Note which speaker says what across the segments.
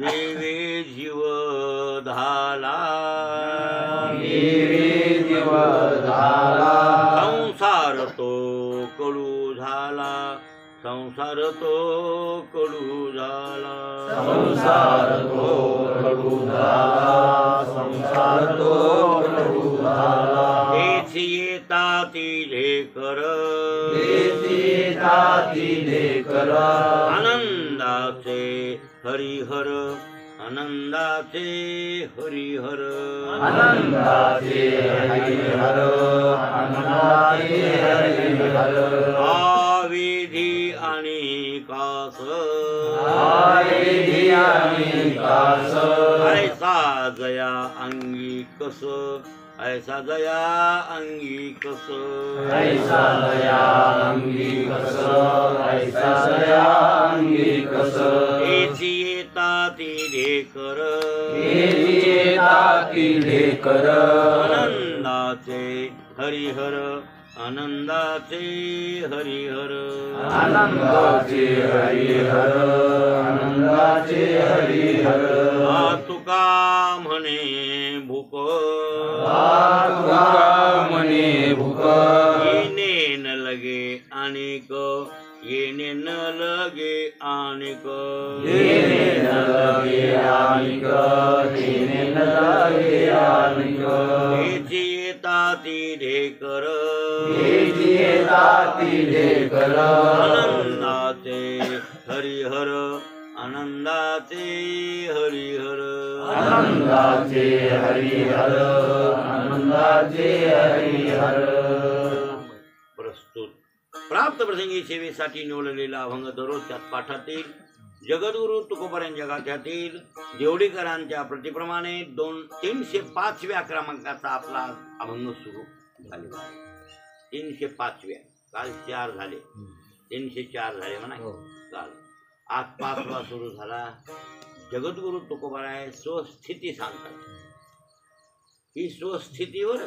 Speaker 1: देवे जीव धाला संसार तो कडू झाला संसार तो कडू झाला
Speaker 2: संसार तो कडू झाला संसार तो कडू झाला
Speaker 1: तेच येता तिले कर आनंदाचे हरिहर आनंदाचे हरिहर
Speaker 2: आनंदाचे हरिहर आनंदाचे हरिहर
Speaker 1: आविधी आणि कास
Speaker 2: आविधी आणि कास
Speaker 1: ऐसा जया अंगी कस ऐसा जया अंगी कस
Speaker 2: ऐसा दया अंगी कस ऐसा दया अंगी कस
Speaker 1: तेची येता तिले कर
Speaker 2: कर
Speaker 1: आनंदाचे हरिहर आनंदाचे हरिहर
Speaker 2: आनंदाचे हरिहर आनंदाचे हरिहर
Speaker 1: तुका म्हणे भूक
Speaker 2: म्हणे भूक
Speaker 1: येणे न लगे आणिक येणे न लगे आणिक
Speaker 2: येणे न लगे आणिक येणे न लगे आणिक
Speaker 1: तेची येता तिले कर
Speaker 2: कर
Speaker 1: आनंदाचे हरिहर आनंदाचे हरिहर
Speaker 2: आनंदाचे हरिहर आनंदाचे हरिहर
Speaker 1: प्रस्तुत प्राप्त प्रसंगी सेवेसाठी निवडलेला अभंग दररोजच्या पाठातील जगद्गुरु तुकोबारायांच्या गाथ्यातील देवडीकरांच्या प्रतिप्रमाणे 305व्या क्रमांकाचा आपला अभंग सुरू झालेला आहे. 305व्या काल 4 झाले 304 झाले म्हणा काल आज 5वा सुरू झाला. जगद्गुरु तुकोबाराय स्वस्थिती सांगतात. ही स्वस्थितीवर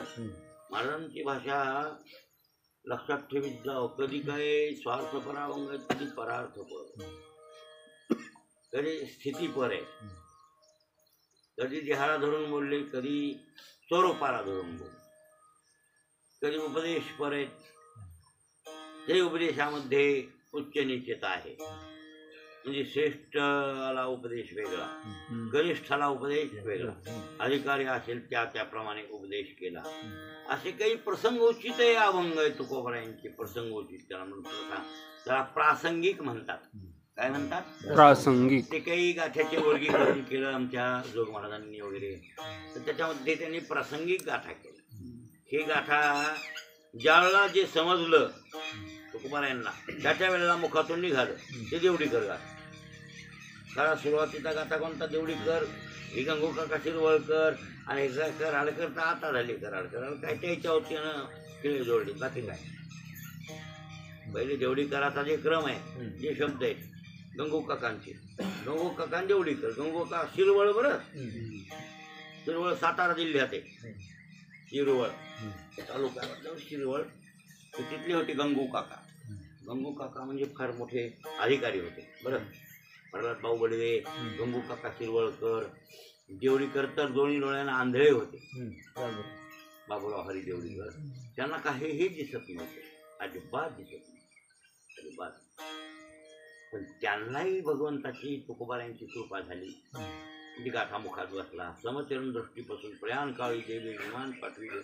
Speaker 1: महाराजांची भाषा लक्षात ठेवीत जाव. कधी काय स्वार्थ परावंग कधी परार्थ पर कधी स्थिती पर आहे कधी देहाला धरून बोलले कधी स्वरूपाला धरून बोलले कधी उपदेश पर आहेत. ते उपदेशामध्ये उच्च निश्चित आहे. म्हणजे श्रेष्ठाला उपदेश वेगळा कनिष्ठाला उपदेश वेगळा अधिकारी असेल त्याप्रमाणे उपदेश केला. असे काही प्रसंगोचित अभंग आहे तुकोबारायांचे. प्रसंगोचित त्याला म्हणतो त्याला प्रासंगिक म्हणतात. काय म्हणतात?
Speaker 3: प्रासंगिक.
Speaker 1: ते काही गाथ्याचे वर्गीकरण केलं आमच्या जोग महाराजांनी वगैरे तर त्याच्यामध्ये त्यांनी प्रासंगिक गाथा केल्या. हे गाथा ज्यावेळेला जे समजलं तुकोबारायांना त्याच्या वेळेला मुखातून निघालं ते देवडीकर गाथा. कारण सुरुवातीचा गाथा कोणता? देवडीकर ही गंगू काका शिरवळकर आणि कराडकर तर आता झाले. कराडकर काय त्याच्या वतीनं केले जोडले बाकी काय. पहिले देवडीकराचा जे क्रम आहे जे शब्द आहेत गंगू काकांचे गंगू काका देवडीकर. गंगू काका शिरवळ बरं शिरवळ सातारा जिल्ह्यात आहे. शिरवळ तालुका शिरवळ तिथले होते गंगू काका. गंगू काका म्हणजे फार मोठे अधिकारी होते बरं. प्रल्हाद भाऊ बडवे गंगू काका शिरवळकर देवडीकर तर दोन्ही डोळ्यांना आंधळे होते. बाबूराव हरी देवडीकर त्यांना काहीही दिसत नव्हते अजिबात दिसत नव्हते अजिबात. पण त्यांनाही भगवंताची तुकोबारायांची कृपा झाली. ती गाथा मुखात बसला. समचरण दृष्टीपासून प्रयाण काळी देवी विमान पाठविले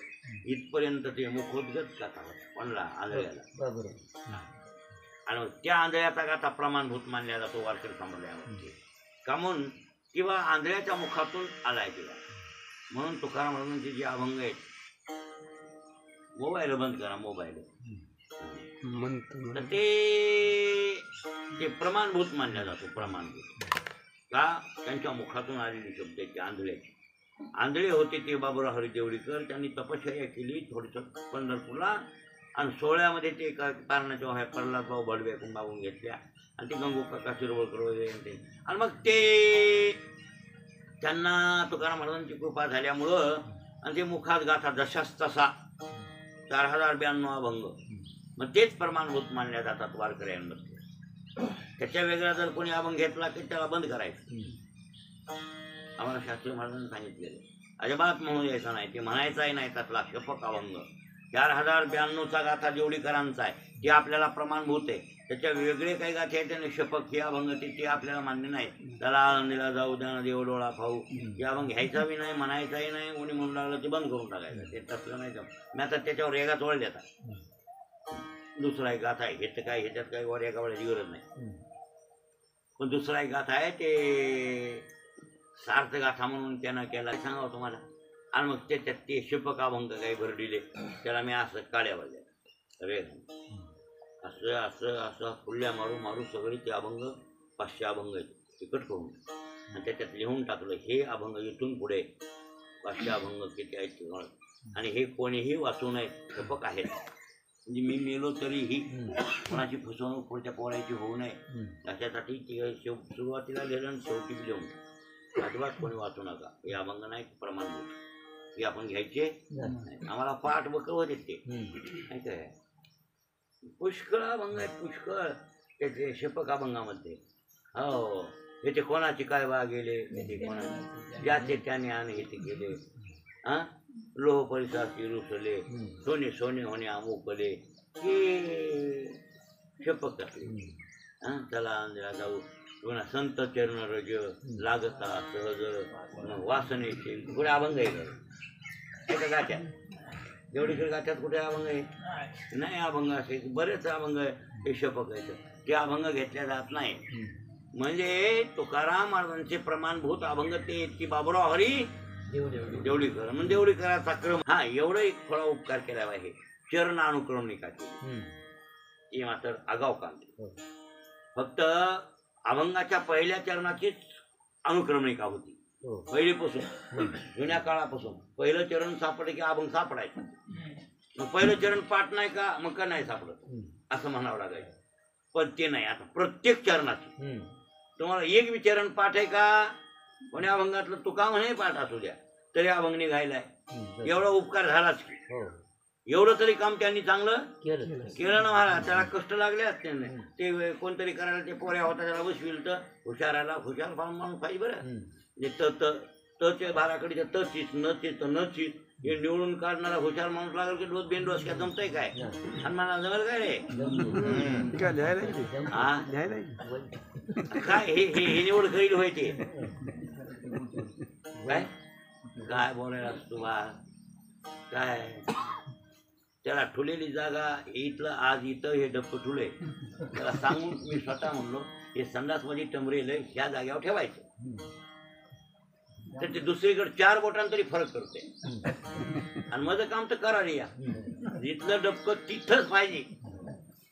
Speaker 1: इथपर्यंत ते मुखोद्गत गाथा म्हणला आंधळ्याला. आणि त्या आंधळ्याचा गाथा प्रमाणभूत मानला जातो वारकरी संप्रदायामध्ये. का म्हणून किंवा आंधळ्याच्या मुखातून आलाय तिला म्हणून तुकाराम महाराजांचे जे अभंग आहेत. मोबाईल बंद करा मोबाईल. तर ते प्रमाणभूत मानला जातो. प्रमाणभूत का त्यांच्या मुखातून आलेली शब्द आहेत आंधळ्याची. आंधळे होते ते बाबूराव हरी देवडीकर. त्यांनी तपश्चर्या केली थोडंसं पंढरपूरला आणि 16मध्ये ते कारणाच्या व्हाय प्रल्हाद भाऊ बडवे मागून घेतल्या आणि ते गंगू काका शिरवळकर वगैरे आणि मग ते त्यांना तुकाराम महाराजांची कृपा झाल्यामुळं आणि ते मुखात गाथा जशाच तसा 4092 अभंग मग तेच प्रमाणभूत मानल्या जातात वारकऱ्यांमध्ये. त्याच्या वेगळा जर कोणी अभंग घेतला की त्याला बंद करायचं. आम्हाला शास्त्री महाराजांनी सांगितलेलं अजिबात म्हणून यायचं नाही, ते म्हणायचाही नाही. त्यातला शपक अभंग 4092चा गाथा देवडीकरांचा आहे, ते आपल्याला प्रमाणभूत आहे. त्याच्या वेगळे काही गाथे आहेत त्याने शपक हे अभंग ते आपल्याला मान्य नाही. त्याला आळंदीला जाऊ द्या ना देव डोळा पाहू, हे अभंग घ्यायचा बी नाही, म्हणायचाही नाही. कोणी म्हणून लागलं ते बंद करून टाकायचं, ते तसलं नाही. मी आता त्याच्यावर रेगा तोड देतात. दुसरा एक गाथा आहे, ह्याचं काय ह्याच्यात काही वर एका वेळेची गरज नाही. पण दुसरा एक गाथा आहे ते सार्थ गाथा म्हणून त्यानं केला, सांगावं तुम्हाला. आणि मग त्याच्यात ते शपक अभंग काही भर दिले, त्याला मी असं काड्या वाजल्या रे, असं असं असं फुल्या मारू मारू सगळे ते अभंग 500 अभंग आहेत तिकट करून, आणि त्याच्यात लिहून टाकलं हे अभंग इथून पुढे 500 अभंग किती आहेत ते. आणि हे कोणीही वाचू नये, शपक आहेत. म्हणजे मी मेलो तरीही कोणाची फसवणूक पुढच्या पोरायची होऊ नये याच्यासाठी सुरुवातीला लिहिलं आणि शेवटी लिहून अजिबात कोणी वाचू नका. हे अभंग नाही प्रमाणभूत, हे आपण घ्यायचे. आम्हाला पाठ बकवत येते नाही काय. पुष्कळ अभंग आहेत, पुष्कळ त्याचे शपक अभंगामध्ये. हो, हे ते कोणाची काय वा गेले, ते कोणाचे ज्याचे त्याने आणि हे ते गेले. हा, लोह परिसाची रुसले, सोने सोने होणे अमुकले, हे शपक असले. हा, त्याला अंधळा जाऊ पुन्हा संत चरण रज लागता सहज वासनेचे कुठे अभंग आहे का गाठ्यात? देवडीकर गाठ्यात कुठे अभंग आहे? नाही. अभंग असे बरेच अभंग हे शपक आहेत, ते अभंग घेतल्या जात नाही. म्हणजे तुकाराम महाराजांचे प्रमाणभूत अभंग ते ती बाबुराव हरी देवडीकर म्हणजे देवडीकराचा क्रम. हा, एवढं एक थोडा उपकार केला आहे. चरण अनुक्रमणिका केली, ती मात्र आगाव काम. फक्त अभंगाच्या पहिल्या चरणाचीच अनुक्रमणिका होती पहिलीपासून. जुन्या काळापासून पहिलं चरण सापडे की अभंग सापडायचं. मग पहिलं चरण पाठ नाही का मग का नाही सापडत असं म्हणावं लागायचं. पण ते नाही. आता प्रत्येक चरणाची तुम्हाला एक विचरण पाठ आहे का? कोण्या अभंगातलं तुका म्हणे पाठ असू द्या तरी अभंग निघायलाय. एवढा उपकार झालाच की. एवढं तरी काम त्यांनी चांगलं केलं ना महाराज. त्याला कष्ट लागले असते ते कोणतरी करायला. ते पोऱ्या होता त्याला बसविल तर हुशाराला हुशार माणूस पाहिजे बरं. तचे बाराकडीच्या तचीच नचीच नचीच हे निवडून काढणारा हुशार माणूस लागेल की रोज बेंडोस काय जमतंय काय? आणि मला जमेल काय रे? काय हे निवड करील होय ते काय काय बोलायला तुला काय? त्याला ठुलेली जागा इथलं आज इथं हे डप्प ठुले त्याला सांगून मी स्वतः म्हणलो हे संडासमध्ये टमरेल ह्या जागेवर ठेवायचं. तर ते दुसरीकडे 4 बोटांनी तरी फरक करते. आणि माझं काम तर करा रे, या इथलं डबक तिथंच पाहिजे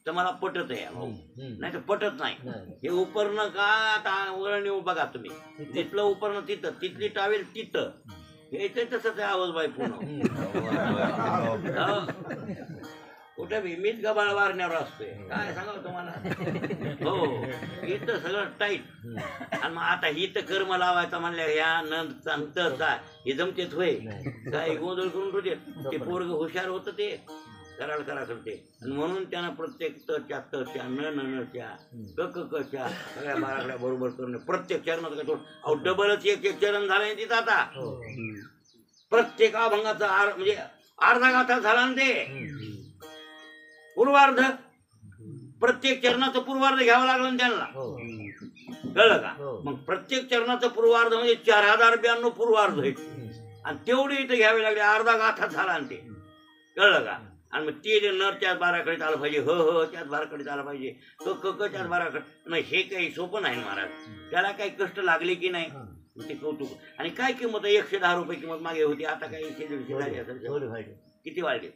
Speaker 1: तर मला पटत आहे भाऊ, नाही तर पटत नाही. हे उपरणं का आता वळण येऊ बघा तुम्ही, जिथलं उपरणं तिथं, तिथली टावेल तिथं, हे तसंच आहे आवाज बाई पूर्ण. कुठे बी मीच गबाळ वारण्यावर असतोय काय सांगावं तुम्हाला. हो, इथं सगळं टाईट. आणि मग आता ही तर कर्म लावायचा म्हणल्या ह्या नंतरचा हे जमतेच होय काय गोंधळ करून ठेवते. ते पोरग हुशार होतं ते कराल करा करते. आणि म्हणून त्यांना प्रत्येक तच्या तच्या नच्या कच्या सगळ्या बाराकड्या बरोबर करून प्रत्येक चरणात काय अहो डबलच एक चरण झालंय तिथं. आता प्रत्येक अभंगाचा म्हणजे अर्धा गाथा झाला ना ते पूर्वार्ध. प्रत्येक चरणाचं पूर्वार्ध घ्यावं लागलं त्यांना, कळलं का? मग प्रत्येक चरणाचं पूर्वार्ध म्हणजे 4092 पूर्वार्ध आहे. आणि तेवढे इथं घ्यावे लागले, अर्धा गाथा झाला आणि ते, कळलं का? आणि मग ते नर त्याच बाराकडे आलं पाहिजे, ह त्याच बाराकडे आलं पाहिजे, त्याच बाराकडे. नाही हे काही सोपं नाही महाराज. त्याला काही कष्ट लागले की नाही ते कौतुक. आणि काय किंमत आहे? 110 रुपये किंमत मागे होती, आता काय 100-150 झाली असेल. किती वाढले?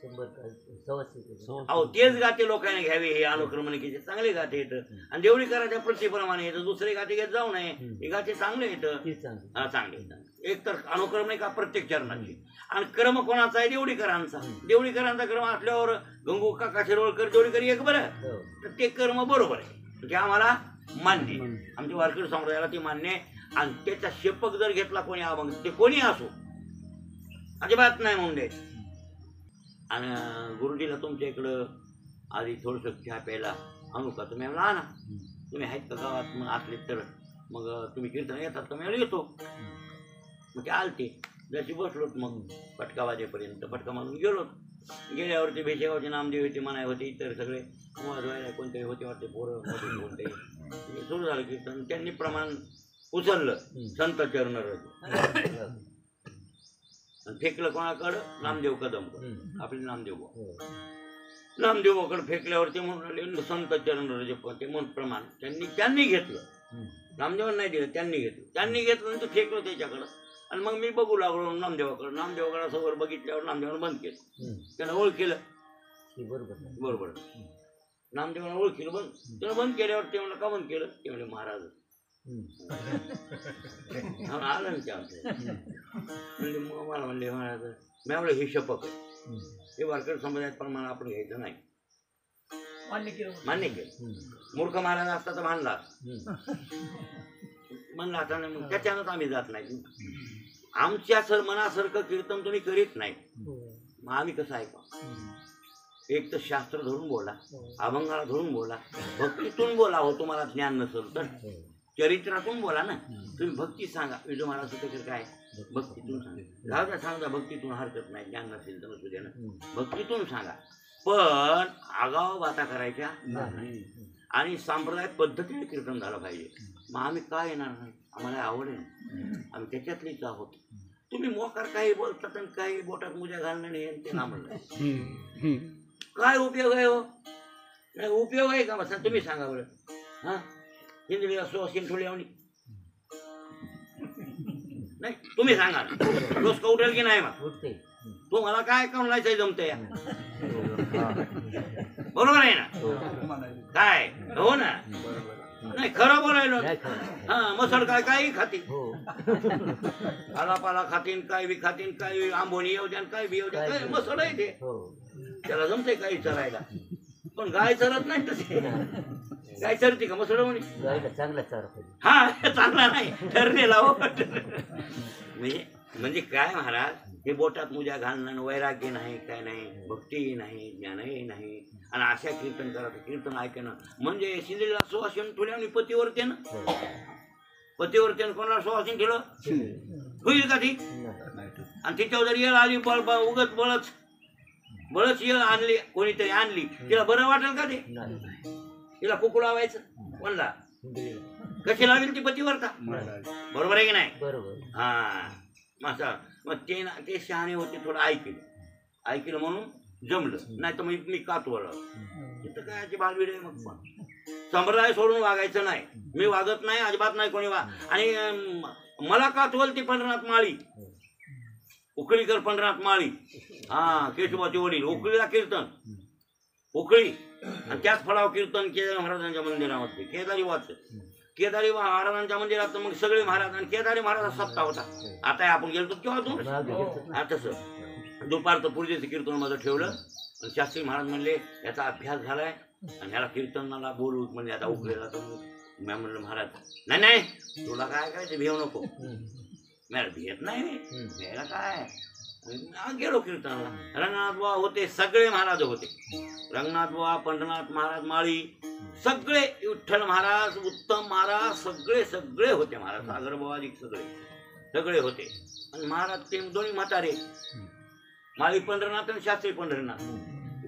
Speaker 1: अहो तेच गाते लोकांनी घ्यावे. हे अनुक्रमणिकेचे चांगले गाते येतं. आणि देवडीकरांच्या प्रतिप्रमाणे येतं. दुसरे गाते घेत जाऊ नये, हे गाते चांगले येतं. चांगले एक तर अनुक्रमणिका प्रत्येक चरणाची. आणि क्रम कोणाचा आहे? देवडीकरांचा. देवडीकरांचा क्रम असल्यावर गंगू काका शिरोळकर देवडीकर एक बरं, तर ते कर्म बरोबर आहे, ते आम्हाला मान्य. आमच्या वारकरी संप्रदायाला ते मान्य आहे. आणि त्याचा शेपक जर घेतला कोणी अभंग, ते कोणी असो, अजिबात नाही म्हणून दे. आणि गुरुजीला तुमच्या इकडं आधी थोडंसं चहा प्यायला आणू का? तुम्ही आणा, तुम्ही आहेत का गावात? मग असले तर मग तुम्ही कीर्तन येतात तर मी येतो. मग ते आलते, जशी बसलोत मग पटका वाजेपर्यंत पटका मारून गेलो. गेल्यावरती भेशेगावचे नामदेव होते, म्हणाय होते, इतर सगळे वाजवायला कोणतरी होते वाटते पोरं मधून कोणते. सुरू झालं कीर्तन. त्यांनी प्रमाण उचललं संत चरण फेकलं कोणाकडं, नामदेव कदमकडं, आपले नामदेवाकडे फेकल्यावरती म्हणून आले संत चरण रज ते म्हणून प्रमाण त्यांनी घेतलं. नामदेवांना नाही दिलं, त्यांनी घेतलं आणि ते फेकलं त्याच्याकडं. आणि मग मी बघू लागलो नामदेवाकडे समोर बघितल्यावर नामदेवानं बंद केलं. त्यानं ओळखलं बरोबर, नामदेवानं ओळखलं बंद. त्यानं बंद केल्यावर ते म्हणलं का बंद केलं? ते म्हणले महाराज आलं ना ते आमचं. म्हणजे मग मला म्हणले महाराज मी म्हणलं हे शपथ आहे, हे वारकरी संप्रदायात प्रमाण आपण घ्यायचं नाही. मान्य केलं. मूर्ख महाराज असता तर मानला म्हणला आता नाही. मग त्याच्यानंच आम्ही जात नाही. आमच्या मनासारखं कीर्तन तुम्ही करीत नाही, मग आम्ही कसं ऐका? एक तर शास्त्र धरून बोला, अभंगाला धरून बोला, भक्तीतून बोला. हो तुम्हाला ज्ञान नसेल तर चरित्रातून बोला ना. तुम्ही भक्ती सांगा. विजू महाराज तर काय भक्तीतून सांगा, गावचा सांगा भक्तीतून हरकत नाही, ज्ञान नसेल तर नसू द्या ना, भक्तीतून सांगा. पण आगाव बाता करायच्या आणि संप्रदाय पद्धतीने कीर्तन झालं पाहिजे. मग आम्ही काय येणार नाही? आम्हाला आवड आहे, आम्ही त्याच्यातलीच आहोत. तुम्ही मोकार काही बोलतात आणि काही बोटात मुजा घालणं नाही ते ना म्हणलं काय उपयोग आहे? हो नाही उपयोग आहे का? बसा तुम्ही सांगा बरं. हां हिंदवी असो सिंठोळी आवडी नाही, तुम्ही सांगा ना. रोज का उठेल की नाही? मग तुम्हाला काय कमलायचं जमतंय या बरोबर आहे ना? काय हो ना? नाही खरं बोलायला. हा मसळ काही खातील, आलापाला खातीन, काय बी खातीन, काय आंबोणी येऊ द्या, काय बी येऊ द्या, काय मसळ आहे ते. त्याला जमतंय काही चरायला, पण गाय चरत नाही तसे. गाय चरते का मसळ म्हणे? हा चांगला नाही ठरलेला हो. म्हणजे काय महाराज, हे बोटात मुजा घालणं, वैराग्य नाही, काय नाही, भक्ती नाही, ज्ञानही नाही, आणि अशा कीर्तन करायचं, कीर्तन ऐकणं म्हणजे शिंदेला सुवासन ठेवल्या आणि पतीवरतेनं कोणाला सुवासन ठेवलं होईल का ती? आणि तिच्यावर जर येळ आली उगत बळच येळ आणली, कोणीतरी आणली, तिला बरं वाटेल का ते? तिला कुकू लावायचं कोणला? कशी लावेल ती पतीवरता? बरोबर आहे की नाही? बरोबर. हा मग ते शहाणे होते, थोडं ऐकलं म्हणून जमलं. नाही तर मग मी कातवलं तिथं काय बालवीड आहे. मग संप्रदाय सोडून वागायचं नाही. मी वागत नाही अजिबात नाही कोणी आणि मला कातवल ती पंढरनाथ माळी, उकळीकर पंढरनाथ माळी. हा केशवाचे वडील उकळीला कीर्तन, उकळी, आणि त्याच फळाव कीर्तन केदारी महाराजांच्या मंदिरामध्ये. केदारी महाराजांच्या मंदिरात मग सगळे महाराज आणि केदारी महाराजांचा सप्ताह होता. आता आपण गेलो केव्हा तू तसं दुपारचं पूजेचं कीर्तन माझं ठेवलं. आणि शास्त्री महाराज म्हणले याचा अभ्यास झालाय आणि ह्याला कीर्तनाला बोलू म्हणजे आता उकलेला. तर मी म्हणलं महाराज नाही तुला काय करायचं, भेव नको. मला भेट नाही, भेला काय. गेलो कीर्तनाला. रंगनाथ बुवा होते, सगळे महाराज होते. रंगनाथ बुवा, पंढरनाथ महाराज माळी, सगळे विठ्ठल महाराज, उत्तम महाराज, सगळे होते महाराज. सागर बुवाजी सगळे होते. आणि महाराज ते दोन्ही म्हातारे, माळी पंढरनाथ आणि शास्त्री पंढरनाथ.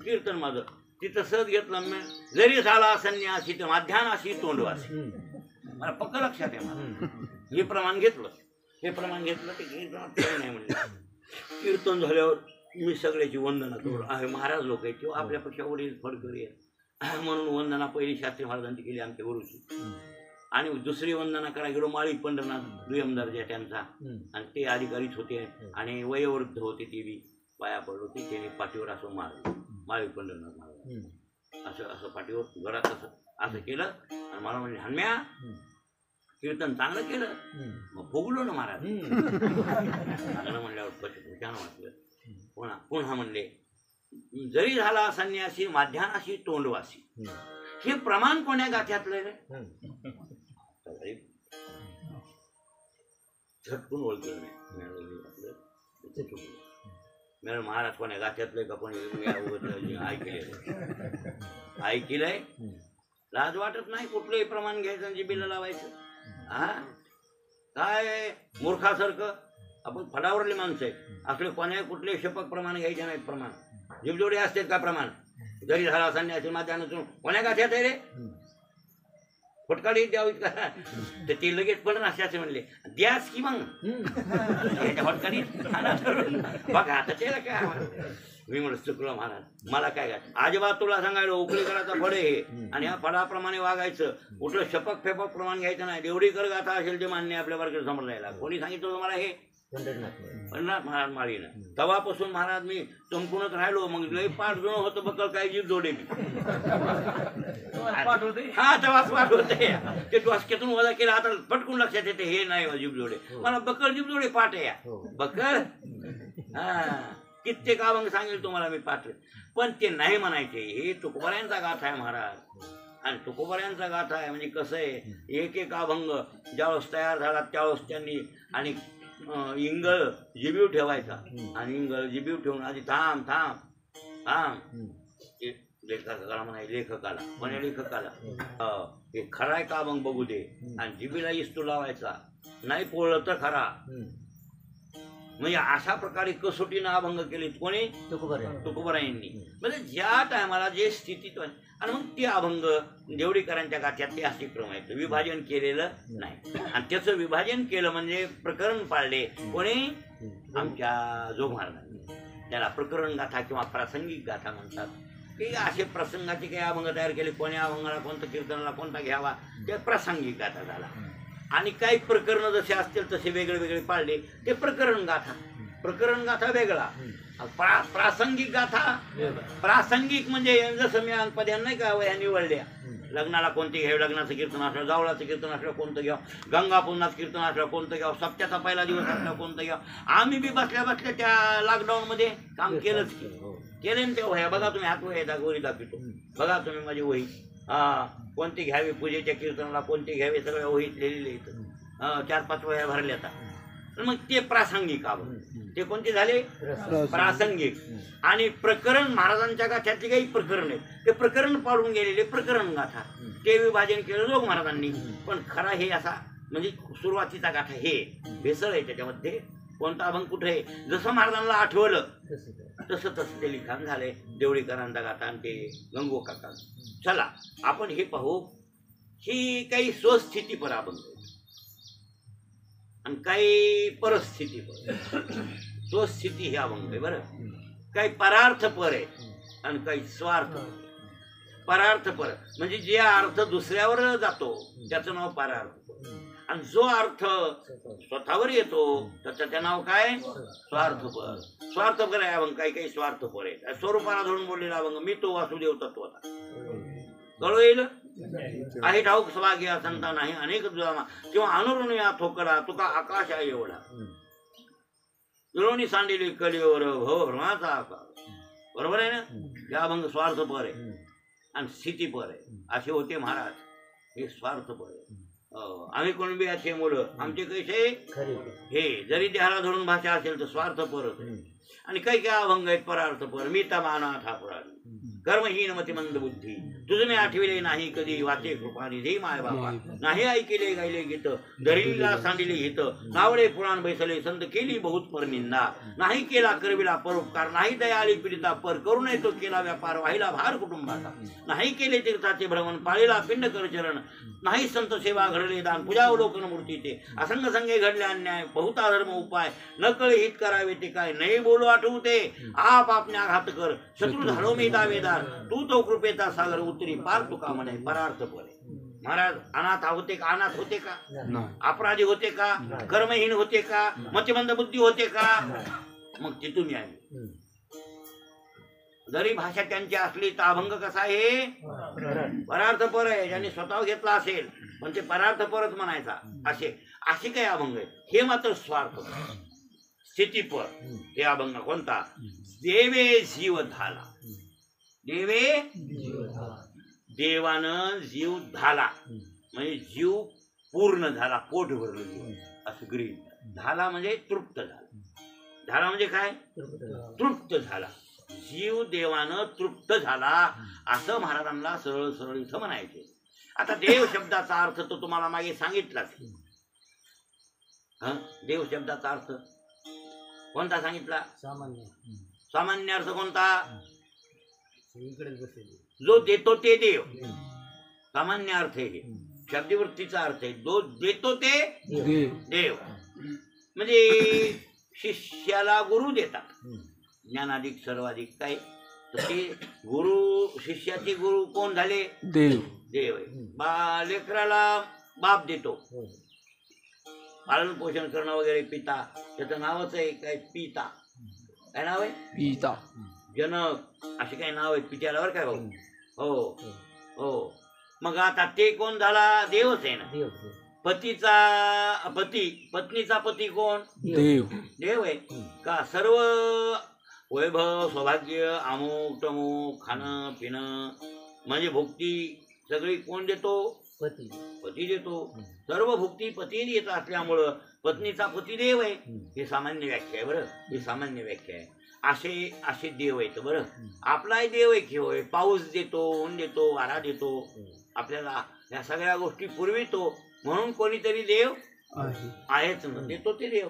Speaker 1: कीर्तन माझं तिथं सहज घेतलं. जरी झाला संन्यासी तर माध्यानाशी तोंडवासी. मला पक्क लक्षात आहे. मला हे प्रमाण घेतलं ते कीर्तनात नाही म्हणलं. कीर्तन झाल्यावर मी सगळ्याची वंदना करू. आहे महाराज लोक आहेत किंवा आपल्यापेक्षा वडील फडकरी आहे म्हणून वंदना पहिली शास्त्री महाराजांची केली आमच्या गुरुची. आणि दुसरी वंदना करायला गेलो माळी पंढरनाथ दुय्यम दर्जा त्यांचा. आणि ते अधिकारीच होते आणि वयोवृद्ध होते. ते बी पाया पडलो होते. त्याने पाठीवर असं मारलं, माळी पंढरनाथ महाराज असं पाठीवर गळात असं केलं. आणि मला म्हणजे हनम्या कीर्तन चांगलं केलं. मग फुगलो ना महाराज. चांगलं म्हणल्यावर छान वाटलं. पुन्हा म्हणले जरी झाला संन्यासी माध्यानाशी तोंडवासी. हे प्रमाण कोण्या गाठ्यातलं रे? झटकून ओळखलं नाही. महाराज कोण्या गाठ्यातलं का कोणी ऐकलंय. लाज वाटत नाही कुठलंही प्रमाण घ्यायचं, जिबीला लावायचं. हा काय मूर्खासारखं आपण फडावरली माणसं आहे. असले कोण्या कुठले शपक प्रमाण घ्यायचे नाहीत. प्रमाण जीवजोडी असते का प्रमाण जरी झाला संन्यासी माध्यानं कोण्या गाठ्यात आहे रे फटकाळी द्यावी का तर ते लगेच पण असे म्हणले द्यास की मग फटकाळी बघा आता त्याला काय मी म्हणलं चुकलो महाराज मला काय काय अजिबात तुला सांगायला उकळी करायचा फड हे आणि ह्या फडाप्रमाणे वागायचं कुठलं शपक फेपक प्रमाण घ्यायचं नाही. देवडी कर गाथा असेल ते मान्य आपल्या वर्गात समजायला कोणी सांगितलं तुम्हाला हे पंढरनाथ महाराज माळीनं तेव्हापासून महाराज मी चमकूनच राहिलो. मग लई पाठ जुळं होतं बकल काही जीव जोडे मी हा तेव्हाच पाठ होते ते डोसक्यातून वजा केला आता पटकून लक्षात येते हे नाही जीव जोडे मला बकल जीव जोडे पाठ आहे बकल हा कित्येक अभंग सांगेल तुम्हाला मी पाठ पण ते नाही म्हणायचे. हे तुकोबाऱ्यांचा गाथा आहे महाराज आणि तुकोबाऱ्यांचा गाथा आहे म्हणजे कसं आहे एक एक अभंग ज्यावेळेस तयार झाला त्यावेळेस त्यांनी आणि इंगळ जिबीव ठेवायचा आणि इंगळ जिबीव ठेवून आधी थांब थांब थांब लेखकाला म्हणाय लेखकाला कोण्या लेखकाला हे खरा का अभंग बघू दे आणि जिबीला इस्तू लावायचा नाही पोळलं तर खरा म्हणजे अशा प्रकारे कसोटीनं अभंग केले कोणी तुकोबारायांनी. म्हणजे ज्या टायमाला जे स्थितीत आणि मग ते अभंग देवडीकरांच्या गाथ्यात ते असे क्रम आहेत. विभाजन केलेलं नाही आणि त्याचं विभाजन केलं म्हणजे प्रकरण पाळले कोणी आमच्या जोग महाराजांनी. त्याला प्रकरण गाथा किंवा प्रासंगिक गाथा म्हणतात. की असे प्रसंगाचे काही अभंग तयार केले कोण्या अभंगाला कोणतं कीर्तनाला कोणता घ्यावा ते प्रासंगिक गाथा झाला. आणि काही प्रकरण जसे असतील तसे वेगळे वेगळे पाळले ते प्रकरण गाथा वेगळा. प्रासंगिक गाथा प्रासंगिक म्हणजे जसं मी अंगपद्या नाही का वया निवडल्या लग्नाला कोणते घ्यावं लग्नाचं कीर्तन असलं जावळाचं कीर्तन असलं कोणतं घ्यावं गंगापूर्णाचं कीर्तन असलं कोणतं घ्यावं सप्त्याचा पहिला दिवस असला कोणतं घ्यावं. आम्ही बी बसल्या बसल्या त्या लॉकडाऊन मध्ये काम केलंच केले ना ते वह्या बघा तुम्ही हात वह्या गोरी दाखवतो बघा तुम्ही माझी वही हा कोणते घ्यावे पूजेच्या कीर्तनाला कोणते घ्यावे सगळ्या वहीत लिहिलेले इथं 4-5 वह्या भरल्या आता. मग ते प्रासंगिक अभंग ते कोणते झाले प्रासंगिक. आणि प्रकरण महाराजांच्या गाथ्यातले काही प्रकरण आहेत ते प्रकरण पाडून गेलेले प्रकरण गाथा ते विभाजन केलं जोग महाराजांनी. पण खरा हे असा म्हणजे सुरुवातीचा गाथा हे भेसळ आहे त्याच्यामध्ये कोणता अभंग कुठे आहे जसं महाराजांना आठवलं तसं तसं ते लिखाण झालंय. देवडीकरांचा गाथा आणि ते गंगो काका. चला आपण हे पाहू ही काही स्वस्थितीपर अभंग आणि काही परस्थितीपर. स्वस्थिती हे अभंग आहे बरं. काही परार्थपर आहे आणि काही स्वार्थ. परार्थपर म्हणजे जे अर्थ दुसऱ्यावर जातो त्याचं नाव परार्थपर आणि जो अर्थ स्वतःवर येतो त्याचं नाव काय स्वार्थपर. स्वार्थपर आहे अभंग काही काही स्वार्थपर आहे. स्वरूपाला धरून बोललेला अभंग मी तो वासुदेव तत्वता कळू येईल आहे ठाऊक सभा घ्या संता नाही अनेक दुरामा किंवा अनुरून या थोकडा तुका आकाश आहे एवढा जुळवणी सांडिली कलिवर हो भ्रमाचा आकार. बरोबर आहे ना. या अभंग स्वार्थपर आहे आणि स्थितीपर आहे. असे होते महाराज हे स्वार्थपर आहे. आम्ही कोणी असे मुलं आमचे कैसे हे जरी देहाला धरून भाषा असेल तर स्वार्थपर आणि काही काय अभंग आहेत परार्थपर. मी तमाना ठाकुरानी कर्महीन मती मंद बुद्धी तुझं मी आठविले नाही कधी वाचे कृपानिधी माय बाबा नाही ऐकिले गायले गीत दरीला सांडिले हित नावडे पुराण बैसले संत केली बहुत परनिंदा नाही केला करविला परोपकार नाही दयाळी पीडिता पर करू नये तो केला व्यापार वाहिला भार कुटुंबाचा नाही केले तीर्थाचे भ्रमण पाळीला पिंड कर चरण नाही संत सेवा घडले दान पूजा अवलोकन मूर्तीचे असंग संगे घडले अन्याय बहुता धर्म उपाय न कळे हित करावे ते काय नाही बोलू आठवते आप आपल्या घात कर शत्रू झालो मी दावेदार तू तो कृपेचा सागर उतरी पार तुका म्हणे परार्थ परे. महाराज अनाथ होते का अनाथ होते का अपराधी होते का कर्महीन होते का मतिमंद बुद्धी होते का मग तिथून आले. जरी भाषा त्यांची असली तर अभंग कसा आहे परार्थपर आहे. ज्यांनी स्वतः घेतला असेल पण ते परार्थपरच म्हणायचा असे असे काही अभंग आहे. हे मात्र स्वार्थ स्थितीपर हे अभंग कोणता देवे जीव झाला देवे देवानं जीव झाला म्हणजे जीव पूर्ण झाला पोट भरलं जीव असं गृहीत झाला म्हणजे तृप्त झाला. झाला म्हणजे काय तृप्त झाला. जीव देवानं तृप्त झाला असं महाराजांना सरळ सरळ इथं म्हणायचे. आता देव शब्दाचा अर्थ तो तुम्हाला मागे सांगितलाच. देव शब्दाचा अर्थ कोणता सांगितला? सामान्य अर्थ कोणता? जो देतो ते देव. सामान्य अर्थ आहे. शब्दवृत्तीचा अर्थ आहे जो देतो ते देव. म्हणजे शिष्याला गुरु देतात. ज्ञानाधिक सर्वाधिक काय तर ते गुरु, शिष्याचे गुरु कोण झाले? देव. देव आहे. लेकराला बाप देतो, पालन पोषण करणं वगैरे. पिता त्याचं नावच आहे काय? पिता. काय नाव आहे? पिता. जनक असे काही नाव आहेत पित्याला काय भाऊ? हो हो. मग आता ते कोण झाला? देवच आहे ना. पतीचा पती, पत्नीचा पती कोण? देव. देव आहे का? सर्व वैभव सौभाग्य अमुक तमुक खाणं पिणं म्हणजे भुक्ती सगळी कोण देतो? पती. पती देतो. सर्व भुक्ती पती देत असल्यामुळं पत्नीचा पती देव आहे. हे सामान्य व्याख्या आहे. बरं, ही सामान्य व्याख्या आहे. असे असे देव आहेत. बरं, आपलाही देव आहे की होय. पाऊस देतो, ऊन देतो, वारा देतो, आपल्याला या सगळ्या गोष्टी पुरवितो. म्हणून कोणीतरी देव आहेच ना, देतो ते देव.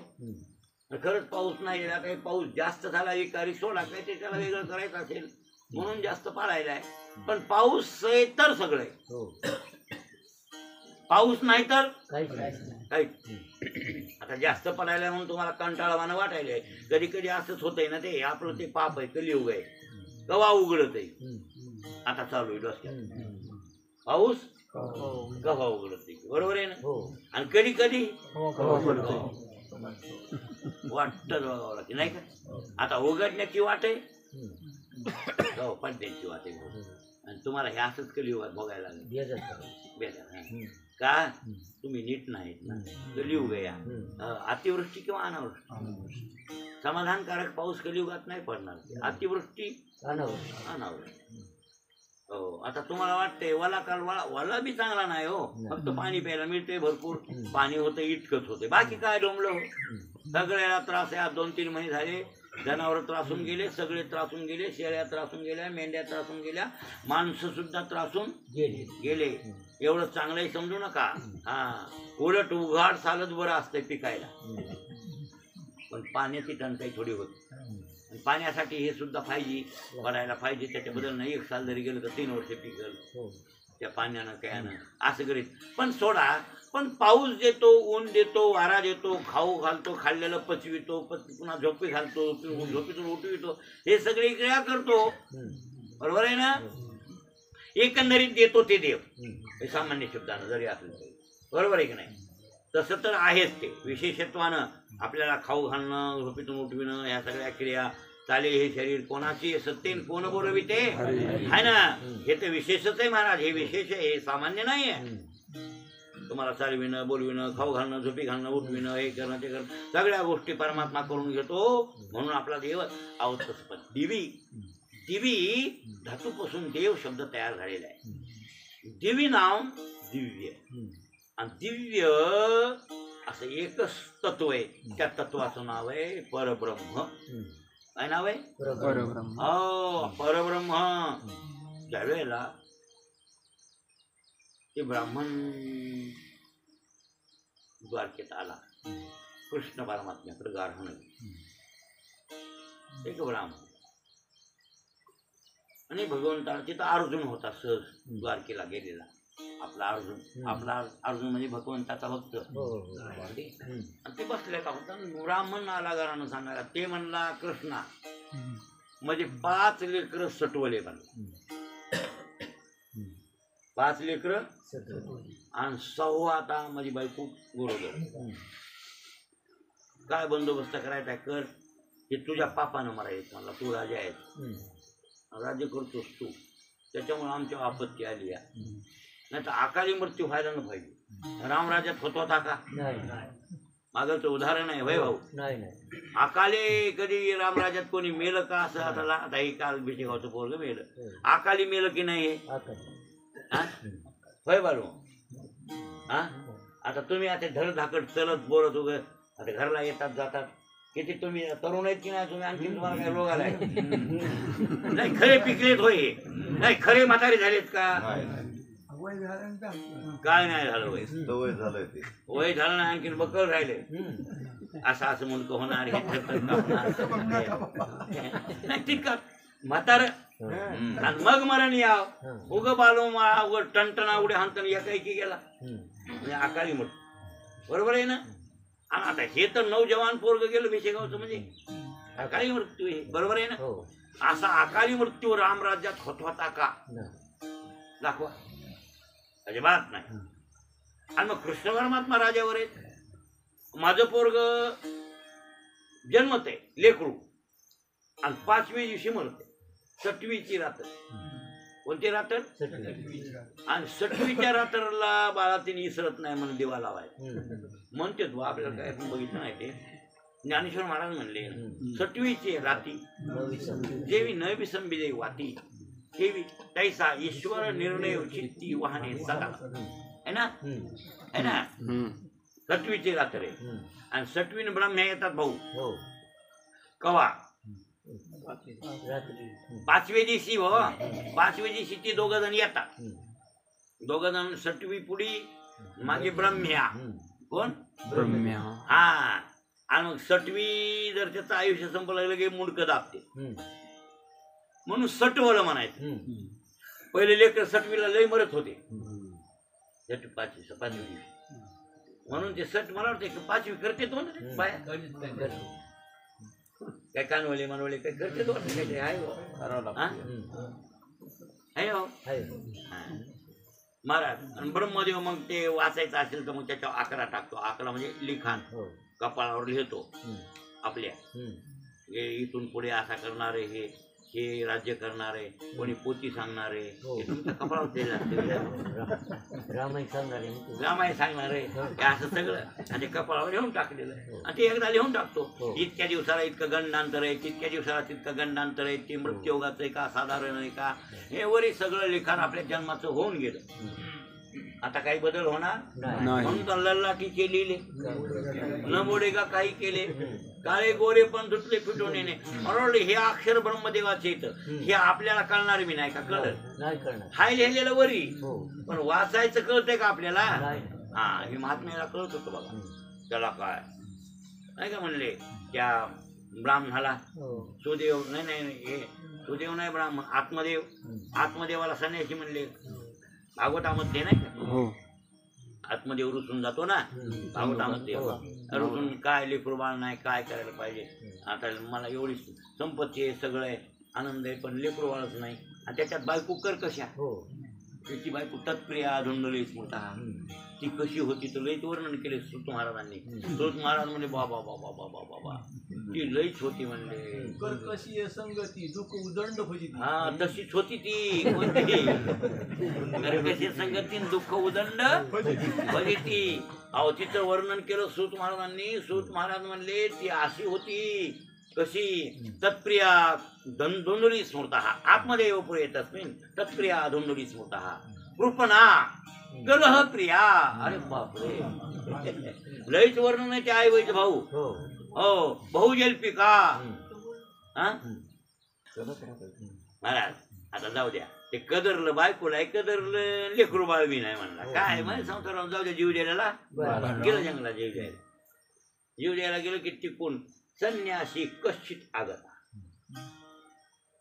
Speaker 1: खरंच पाऊस नाही गेला, काही पाऊस जास्त झाला, एकारी सोडा काय त्याला वेगळं करायचं असेल म्हणून जास्त पाळायला आहे. पण पाऊस आहे तर सगळं आहे. पाऊस नाही तर काही. आता जास्त पडायला म्हणून तुम्हाला कंटाळवानं वाटायला आहे. कधी कधी असंच होतंय ना. ते आपलं ते पाप आहे, कलियुग आहे. कवा उघडत आहे? आता चालू आहे डोसक्यात. पाऊस कवा उघडत आहे, बरोबर आहे ना. आणि कधी कधी वाटत बघावं लागते नाही का. आता उघडण्याची वाट आहे, पडण्याची वाट आहे. आणि तुम्हाला हे असंच कलियुगात बघायला लागेल का? तुम्ही नीट नाहीत ना. कलियुग आहे. अतिवृष्टी किंवा अनावृष्टी. समाधानकारक पाऊस कलियुगात नाही पडणार. अतिवृष्टी अनावृष्टी. हो. आता तुम्हाला वाटतंय वला काल वला बी चांगला नाही हो. फक्त पाणी प्यायला मिळते भरपूर, पाणी होतं इतकंच होते, बाकी काय डोंबलं हो. सगळ्याला त्रास आहे. 2-3 महिने झाले. जनावर त्रासून गेले, सगळे त्रासून गेले. शेळ्या त्रासून गेल्या, मेंढ्या त्रासून गेल्या, माणसं सुद्धा त्रासून गेले. एवढं चांगलंही समजू नका. उलट उघाड चालत बरं असतंय पिकायला. पण पाण्याची टंचाई थोडी होती. पाण्यासाठी हे सुद्धा पाहिजे, पडायला पाहिजे. त्याच्याबद्दल नाही 1 साल जरी गेलं तर 3 वर्ष पिकल त्या पाण्यानं कयानं असं करीत. पण सोडा, पण पाऊस देतो, ऊन देतो, वारा देतो, खाऊ घालतो, खाल्लेलं पचवितो, पुन्हा झोपी घालतो, झोपीतून उठवितो, हे सगळे क्रिया करतो. बरोबर आहे ना. एकंदरीत देतो ते देव. हे सामान्य शब्दानं जरी असलं तरी बरोबर आहे की नाही. तसं तर आहेच ते. विशेषत्वानं आपल्याला खाऊ घालणं, झोपेतून उठविणं, ह्या सगळ्या क्रिया चाले. हे शरीर कोणाची सत्तेन कोण बोलविते आहे ना. हे तर विशेषच आहे महाराज. हे विशेष आहे, हे सामान्य नाही आहे. तुम्हाला चालविणं, बोलविणं, खाऊ घालणं, झोपी घालणं, उठविणं, हे करणं ते करणं, सगळ्या गोष्टी परमात्मा करून घेतो. म्हणून आपला देव आवडत. पण दिवी धातूपासून देव शब्द तयार झालेला आहे. दिवी नाव दिव्य. आणि दिव्य असं एकच तत्व आहे. त्या तत्वाचं नाव आहे परब्रह्म. काय नाव आहे? परब्रह्म. हो, परब्रह्म. त्यावेळेला ते ब्राह्मण द्वारकेत आला. कृष्ण परमात्म्याकडे गारहण एक ब्राह्मण. आणि भगवंता तिथं अर्जुन होता सहज द्वारकेला गेलेला. आपला अर्जुन म्हणजे भगवंताचा भक्त. आणि ते बसलेला होता. ब्राह्मण आला घरानं सांगायला. ते म्हणला कृष्णा म्हणजे 5 लेकरं सटवले. पण 5 लेकरं आणि 6 आता माझी बायको गोरोदर. काय बंदोबस्त करायचा कर. हे तुझ्या पापानं मरायचं. मला तू राजा आहेस, राज्य करतोस तू, त्याच्यामुळे आमच्या आपत्ती आली. नाही तर अकाली मृत्यू व्हायला न पाहिजे. रामराज्यात होता का? मागचं उदाहरण आहे वय भाऊ. अकाली कधी रामराज्यात कोणी मेलं का? असं आता हे काल बिशेगावचं पोरग मेलं. अकाली मेलं की नाही? होय बाळू. आता तुम्ही आता धडधाकट चलत बोलत वगैरे आता घरला येतात जातात. किती तुम्ही तरुण आहेत की नाही? तुम्ही आणखी तुम्हाला काही रोग आलाय नाही? खरे पिकलेत होय? नाही खरे म्हातारे झालेत का? काय नाही झालं वय
Speaker 2: सवय झालंय ते.
Speaker 1: वय झालं नाही आणखीन बकल राहिले असं असं मुंडकं होणार हे थरथर कापणार. नाही तितका म्हातार आणि मग मरण याव उग बालो वर टणटणा उड्या हाणताना एका एकी गेला म्हणजे अकाली मृत्यू. बरोबर आहे ना. आणि आता हे तर नौजवान पोरग गेलं भिशेगावचं म्हणजे अकाली मृत्यू आहे. बरोबर आहे ना. असा अकाली मृत्यू रामराज्यात होत होता का दाखवा. अजिबात नाही. आणि मग कृष्ण परमात्मा राजावर आहेत. माझं पोरग जन्मत आहे लेकरू आणि 5व्या दिवशी मरते. 6वीची रात्र. कोणती रात्र? आणि 6वीच्या रात्रला बाळा तिने इसरत नाही म्हणून देवा लावायला म्हणते तू. आपल्याला काय बघितलं नाही ते. ज्ञानेश्वर महाराज म्हणले 6वीची राती जेवी न विसंबिदे वाती ठेवी तैसा ईश्वर निर्णय चित्ती वाहने सदा. है ना. है ना. 6वीची रात्र आहे आणि 6वीने ब्रह्म्या येतात भाऊ कवा 5व्या दिवशी. हो 5व्या दिवशी ती दोघ जण येतात. दोघ जण 6वी पुढी मागे ब्रह्म्या. कोण?
Speaker 2: ब्रह्म्या.
Speaker 1: हा. आणि मग 6वी जर त्याचं आयुष्य संपलं लागलं की मुंडकं दाबते म्हणून 6वं म्हणायचं. पहिले लेकर 6वीला लय मरत होते. 5वी म्हणून ते 6 मला वाटतं 5वी करते तो ना बाया काय कानवले मनवले काय करते तो काय आहे हो महाराज. आणि ब्रह्मदेव मग ते वाचायचं असेल तर मग त्याच्यावर 11 टाकतो. 11 म्हणजे लिखाण कपाळावर लिहितो आपल्या. हे इथून पुढे असा करणारे हे हे राज्य करणारे कोणी पोती सांगणारे तुमच्या कपाळावर रामायण सांगणारे असं सगळं आणि कपाळावर लिहून टाकलेलं आहे. आणि ते एकदा लिहून टाकतो. इतक्या दिवसाला इतकं गंडांतर आहे तितक्या दिवसाला तितकं गंडांतर आहे. ते मृत्यूयोगाचं आहे का साधारण आहे का हे वरी सगळं लिखाण आपल्या जन्माचं होऊन गेलं. आता काही बदल होणार म्हणून तर लल्लाटी केलेली न मोडेगा काही केले काळे गोरे पण धुतले फिटून येणे. म्हणून हे अक्षर ब्रह्मदेवाचे येतं हे आपल्याला कळणार बी नाही का. कळत हाय लिहिलेलं वरी पण वाचायचं कळतंय का आपल्याला. हा हे महात्म्याला कळत होतं बघा. त्याला काय नाही का म्हणले त्या ब्राह्मणाला सुदेव नाही हे सुदेव नाही ब्राह्मण आत्मदेव. आत्मदेवाला संन्यासी म्हणले भागवतामध्ये नाही का. आत्मदेव रुसून जातो ना भागवतामध्ये. रुसून काय लेकरू बाळ नाही काय करायला पाहिजे. आता मला एवढी संपत्ती आहे सगळं आहे आनंद आहे पण लेकरू बाळच नाही. आणि त्याच्यात बायको कर कशा. त्याची बायको तत्प्रिया धुंडली स्मृता. ती कशी होती तर लईच वर्णन केले सुत महाराजांनी. सुत महाराज म्हणजे बाबा बाबा बाबा बाबा ती लईच होती म्हणले.
Speaker 3: कशी संगती दुःख उदंड होती.
Speaker 1: हा तशीच होती ती. कोणती कशी संगती दुःख उदंड होती ती. अहो तिचं वर्णन केलं सूत महाराजांनी. सूत महाराज म्हणले ती अशी होती कशी तत्प्रिया धुंडुली स्मृता आत्मदेव पुरे तस्मिन तत्प्रिया धुंडुली स्मृता कृपणा गलह प्रिया. अरे बापरे लईच वर्णन आहे ते आई वैच भाऊ. हो बहुजल्पिका. महाराज आता जाऊ द्या ते कदरलं बायकोला कदरलं लेकरू बाळ बी नाही म्हणला काय म्हणजे संसारावर जाऊ द्या. जीव द्यायला गेलं जंगला जीव द्यायला. जीव द्यायला गेलं की तिकून संन्यासी कश्चित आगता.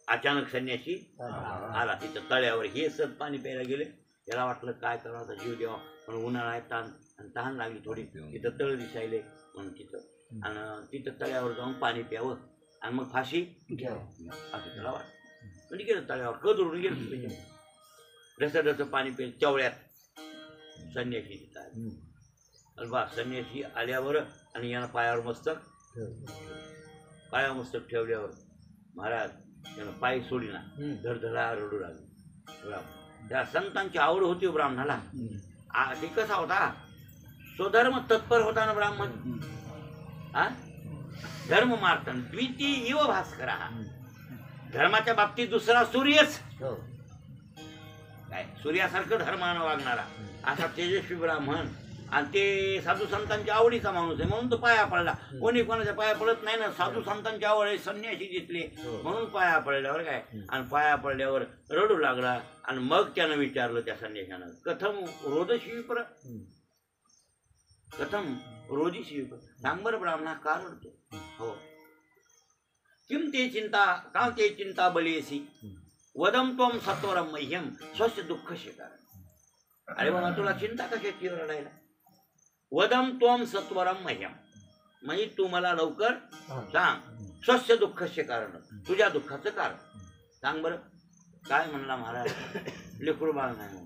Speaker 1: अचानक संन्यासी आला तिथं तळ्यावर. हे सत पाणी प्यायला गेले. त्याला वाटलं काय करावं जीव द्यावा पण उन्हाळा आहे ताण आणि तहान लागली थोडी. तिथं तळ दिसायले म्हणून तिथं आणि तिथं तळ्यावर जाऊन पाणी प्यावं आणि मग फाशी असं त्याला वाटतं. म्हणजे गेलं तळ्यावर कदरून गेलं. रसं पाणी प्यायलं चवळ्यात संन्यासी तिथं. बा संन्यासी आल्यावर आणि यानं पायावर मस्तक ठेवल्यावर महाराज त्यानं पाय सोडीना धडधडा रडू लागला. त्या संतांची आवड होती ब्राह्मणाला. ते कसा होता स्वधर्म तत्पर होता ना ब्राह्मण. हा धर्म मार्तन द्वितीय इव भास्कर. धर्माच्या बाबतीत दुसरा सूर्यच. काय सूर्यासारखं धर्मानं वागणारा असा तेजस्वी ब्राह्मण आणि ते साधू संतांच्या आवडीचा माणूस आहे म्हणून तो पाया पडला. कोणी कोणाच्या पाया पडत नाही ना. साधू संतांच्या आवड आहे, संन्यासी दिसले म्हणून पाया पडल्यावर काय, आणि पाया पडल्यावर रडू लागला. आणि मग त्यानं विचारलं त्या संन्याशानं, कथम रोदशी पर, कथम रोदिशी पर, सांग बरं ब्राह्मणा का रडतो. हो, किम ते चिंता, का ते चिंता बलियसी, वदम त्वम सत्वरम मह्यम स्वस्य दुःख शेकार. अरे बाबा तुला चिंता कशाची रडायला. वदम त्वम सत्वरम मह्यम, म्हणजे तू मला लवकर सांग स्वस्य दुःखस्य कारण, तुझ्या दुःखाचं कारण सांग बरं. काय म्हणला महाराज, लेकरू बाळ नाही.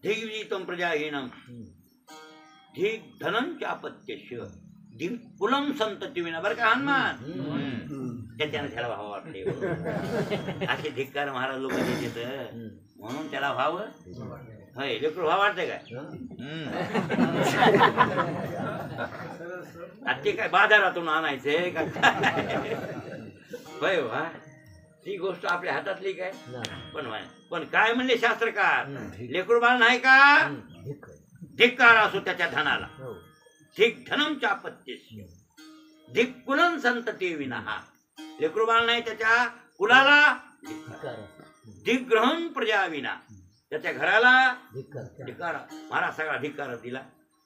Speaker 1: धिग्विजितम प्रजाहीनम, धिग धनं चापत्यस्य, धिग कुलम संतती विना. बरं का हनुमान, त्याच्यानं त्याला भाव वाटते. असे धिक्कार महाराज लोक देतात म्हणून त्याला भाव. होय, लेकरू भाव वाटते काय. ते काय बाजारातून आणायचंय का. होय वा, ती गोष्ट आपल्या हातातली काय. पण काय म्हणले शास्त्रकार, लेकरू बाळ नाही का, धिक्कार असो त्याच्या धनाला. धिक धनम चापत्यस्य, धिक कुलं संतती विना. लेकरू बाळ नाही त्याच्या कुलाला, धिग्रहण प्रजा विना, त्याच्या घराला धिक्कार. महाराज सगळा धिक्कार दिला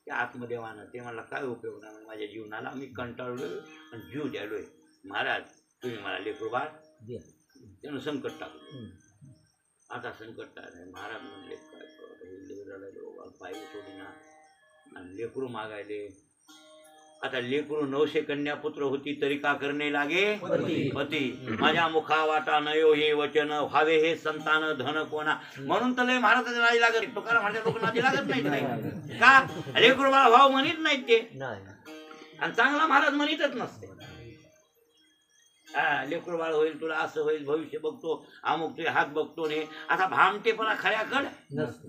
Speaker 1: त्या आत्मदेवानं. ते मला काय उपयोग नाही माझ्या जीवनाला, मी कंटाळलोय आणि जीव द्यालोय. महाराज तुम्ही मला लेकरू बाळ, त्यानं संकट टाकलं. आता संकट आहे. महाराज म्हणले काय पाहिजे सोडीना आणि लेकरू मागायले. आता लेकरू 900 कन्या पुत्र होती तरी का करणे लागे पती. माझ्या मुखा वाटा नयो हे वचन, व्हावे हे संतान धन कोणा. म्हणून तर लय महाराजाच्या नादी लागत. तुकाराम माझ्या लोक नादी लागत नाहीत का, लेकरू बाळा भाव म्हणत नाहीत ते. आणि चांगला महाराज म्हणतच नसते. लेकरू बाळ होईल, तुला असं होईल, भविष्य बघतो, अमुक तुझे हात बघतो. ने असा भामटेपणा खऱ्याकड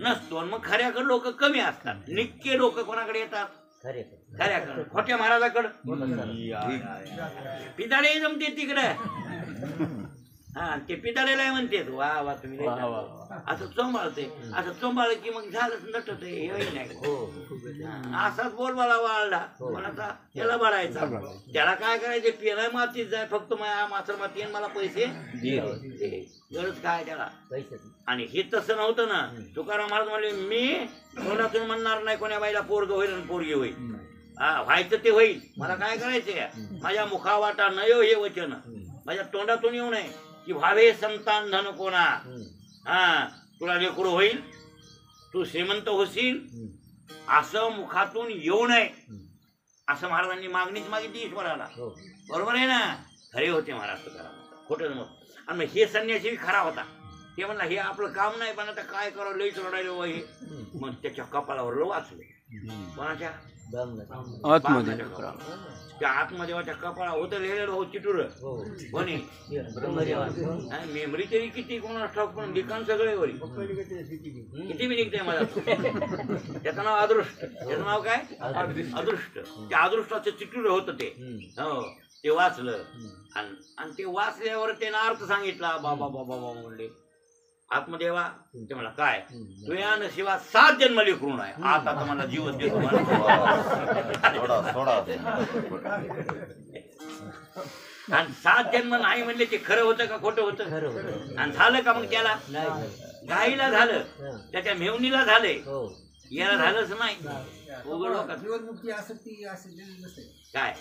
Speaker 1: नसतो. मग खऱ्याकड लोक कमी असतात. निक्के लोक कोणाकडे येतात, खऱ्याकड. खोट्या महाराजाकडे पिताडे जमते तिकडे. हा, ते पिताडेला म्हणते वा वा तुम्ही असं चोंबाळते. असं चोंबाळ की मग झालंच नटत. हे नाही असाच बोलबाला वाळला कोणाचा त्याला बळायचा. त्याला काय करायचे, पेराय मातीत जाय फक्त मात्र माती मला पैसे गरज काय त्याला. आणि हे तसं नव्हतं ना. तुकाराम महाराज म्हणले, मी कोणातून म्हणणार नाही कोण्या बाईला पोरग होईल आणि पोरगी होईल. व्हायचं ते होईल, मला काय करायचंय. माझ्या मुखावाटा नयो हे वचन, माझ्या तोंडातून येऊ नये की व्हावे संतान धन कोणा. तुला लेकरू होईल, तू श्रीमंत होशील, असं मुखातून येऊ नये असं महाराजांनी मागणीच मागितली ईश्वराला. बरोबर आहे ना. खरे होते महाराज तुकाराम, खोटं मग. आणि मग हे संन्यासी खरा होता. ते म्हणला हे आपलं काम नाही, पण आता काय करावं, लईच रडायला हे. मग त्याच्या कपाळावर वाचलं. कोणाच्या त्या आत्मदेवाच्या कपाळा होतं लिहिलेलं हो चिटूर. कोणी मेमरी तरी किती कोणाला ठाऊक, पण लिखाण सगळे वरी किती बी निघते माझ्या. त्याचं नाव अदृष्ट. त्याचं नाव काय, अदृष्ट. त्या अदृष्टाचं चिटूर होतं ते. हो, ते वाचलं. आणि ते वाचल्यावर त्यानं अर्थ सांगितला. बाबा बाबा बाबा म्हणले आत्मदेवा. ते मला काय, तुझ्या नशिबात 7 जन्म लेकरू आहे. आता तर मला जीवच देतो. आणि 7 जन्म नाही म्हणले ते खरं होतं का खोटं होतं. आणि झालं का मग त्याला, गाईला झालं, त्याच्या मेवणीला झालंय, याला झालंच नाही.
Speaker 4: जीवनमुक्ती आसक्ती
Speaker 1: काय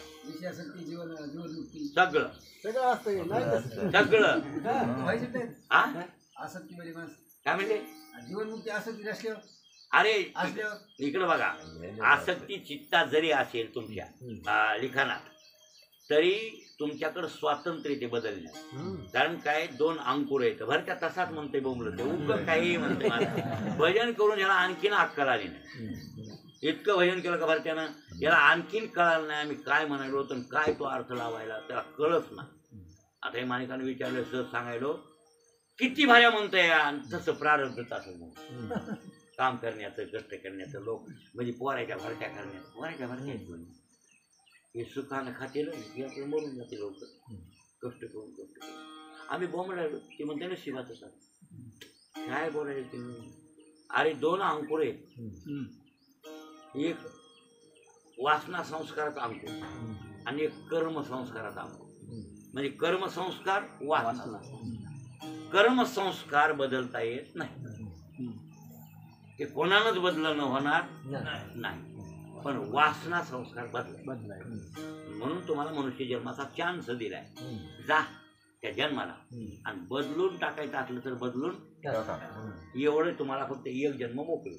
Speaker 4: जीवनमुक्ती
Speaker 1: सगळं सगळं
Speaker 4: आसक्ती म्हणजे
Speaker 1: काय म्हणले,
Speaker 4: जीवनमुक्ती आसक्ती असल्यावर.
Speaker 1: अरे इकडं बघा, आसक्ती चित्तात जरी असेल तुमच्या लिखाणात, तरी तुमच्याकडे स्वातंत्र्य ते बदलण्यात. कारण काय, 2 अंकुर आहेत बरं का. तसाच म्हणते बोंबलं ते उग काही म्हणते. भजन करून याला आणखीन अक्कल आली नाही. इतकं भजन केलं का बरं त्यानं, याला आणखीन कळालं नाही आम्ही काय म्हणायलो होतो, काय तो अर्थ लावायला त्याला कळच नाही. आता हे माणिकांनी विचारलं, सहज सांगायलो किती भाऱ्या म्हणतोय. तसं प्रारंभ असं काम करण्याचं, कष्ट करण्याचं, लोक म्हणजे पोरायच्या भरत्या करण्याचं. पोरायच्या भरत्या हे सुखानं खातेलं हे आपलं मरून जाते लोक. कष्ट करून कष्ट करून आम्ही बोंबलायलो. ते म्हणते ना शिवाचं काय बोलायला तुम्ही. अरे 2 अंकुर आहेत, एक वासना संस्कारात आणतो आणि एक कर्म संस्कारात आणतो. म्हणजे कर्मसंस्कार वासना. कर्मसंस्कार बदलता येत नाही, ते कोणालाच बदलणं होणार नाही, पण वासना संस्कार बदलाय. म्हणून तुम्हाला मनुष्य जन्माचा चान्स दिलाय. जा त्या जन्माला आणि बदलून टाकायचं असलं तर बदलून एवढं तुम्हाला फक्त एक जन्म मोकळे.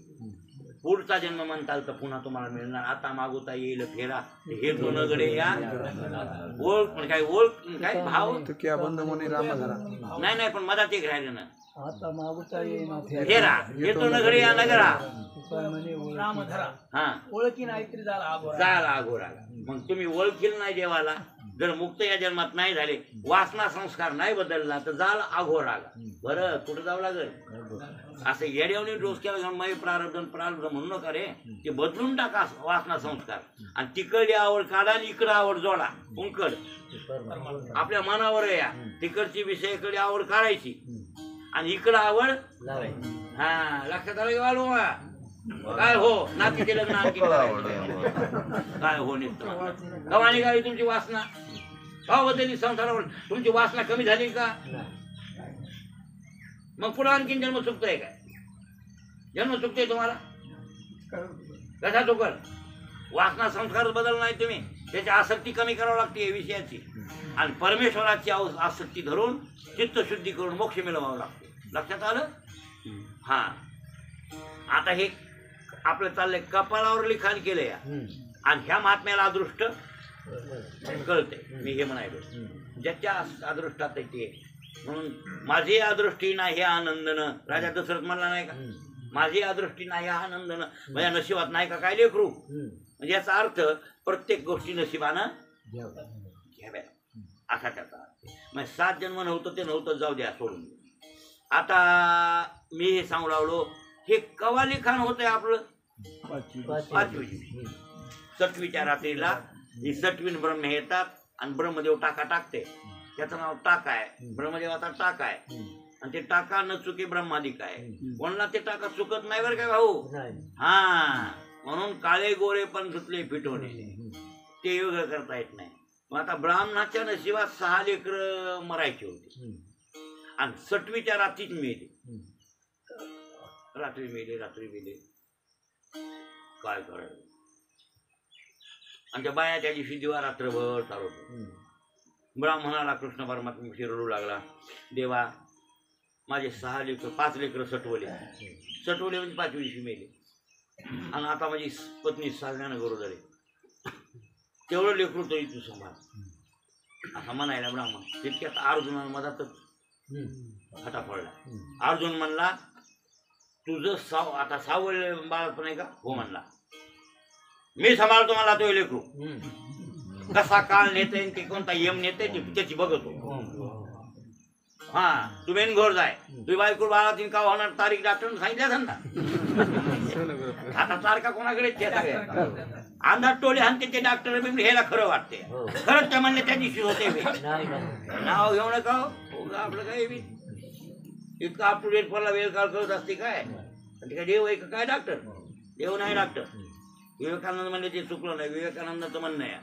Speaker 1: पुढचा जन्म म्हणताल तर पुन्हा तुम्हाला मिळणार. आता मागवता येईल फेरा हे तो नगडे या ओळख काय भाव नाही पण मधात एक राहिलं ना.
Speaker 3: आता मागुता येईना
Speaker 1: फेरा हे तो नगडे या नगरा
Speaker 3: राम धरा.
Speaker 1: हा
Speaker 3: ओळखी नाही तरी झाला आगोरा.
Speaker 1: झाला अघोरा. मग तुम्ही ओळखील नाही देवाला, जर मुक्त या जन्मात नाही झाले, वासना संस्कार नाही बदलला तर जाल अघोराला. बरं कुठं जावं लागेल? असं येड्यावणी डोसक्याला घेऊन माई प्रारब्ध म्हणू नका रे. ते बदलून टाका वासना संस्कार आणि तिकडे आवड काढा आणि इकडं आवड जोडा. उंकड आपल्या मनावर या. तिकडची विषयाकडे आवड काढायची आणि इकडं आवड. हा लक्षात आलं वाढू काय हो नातीचे लग्न आणखी काय हो निघतो गव्हाणी गावी तुमची वासना का बदलली? संसारावर तुमची वासना कमी झाली का? मग पुढे आणखीन जन्म चुकतोय काय? जन्म चुकतोय तुम्हाला कसा चुकल? वासना संस्कार बदल नाही तुम्ही, त्याची आसक्ती कमी करावी लागते या विषयाची आणि परमेश्वराची आसक्ती धरून चित्तशुद्धी करून मोक्ष मिळवावं लागते. लक्षात आलं? हा आता हे आपलं चाललंय कपाळावर लिखाण केलंय आणि ह्या महात्म्याला अदृष्ट कळते. मी हे म्हणायलो ज्याच्या अदृष्टात ते. म्हणून माझी अदृष्टी नाही आनंदनं राजा दशरथ म्हणला नाही का? माझी अदृष्टी नाही आनंदनं, माझ्या नशिबात नाही का काय लेकरू? म्हणजे याचा अर्थ प्रत्येक गोष्टी नशिबानं घ्याव्या असा त्याचा अर्थ. म्हणजे 7 जन्म नव्हतं ते नव्हतं, जाऊ द्या सोडून. आता मी हे सांगू लागलो हे कवा लिखाण होतंय आपलं? 5वी 7वीच्या रात्रीला ही 7वीन ब्रह्म येतात आणि ब्रह्मदेव टाका टाकते. त्याचं नाव टाका आहे. ब्रह्मदेवाचा टाका आहे आणि ते टाका न चुके ब्रह्मादिक आहे. कोणाला ते टाका चुकत नाही बरं काय भाऊ. हा म्हणून काळे गोरे पण धुतले फिटवणे ते योग करता येत नाही. मग आता ब्राह्मणाच्या नशिबात 6 लेकर मरायचे होते आणि 7वीच्या रात्रीच मेले. रात्री मेले काय करायचं? आणि त्या बाया त्या दिवशी दिवा रात्रभर चालवतो. ब्राह्मणाला कृष्ण परमात्मा फिरवू लागला, देवा माझे 6 लेकर 5 लेकर सटवले म्हणजे 5वी दिवशी मेले आणि आता माझी पत्नी 6व्यानं गरू झाली, तेवढं लेकरू तरी तू सांभाळ असं म्हणायला ब्राह्मण. तितक्यात अर्जुनानं मधातच हाता फोडला. अर्जुन म्हणला तुझं आता 6वं बाळपण आहे का? हो म्हणला. मी सांभाळतो मला तो लेकरू. कसा काळ नेते ते कोणता यम नेते त्याची बघतो. हा तू मेन घोर जाय तुझी बायको बाळा तीन का होणार तारीख डॉक्टर सांगितल्या ना. आता तारखा कोणाकडे अंधार टोळे आणि ते डॉक्टर ह्याला खरं वाटते. खरंच त्या म्हणले त्या दिवशी होते नाव घेऊ नका आपलं काय इतकं अप टू डेट पडला वेळ काळ करत असते काय? काय देव आहे काय? डॉक्टर देव नाही. डॉक्टर विवेकानंद म्हणले ते चुकलं नाही. विवेकानंदाचं म्हणणं आहे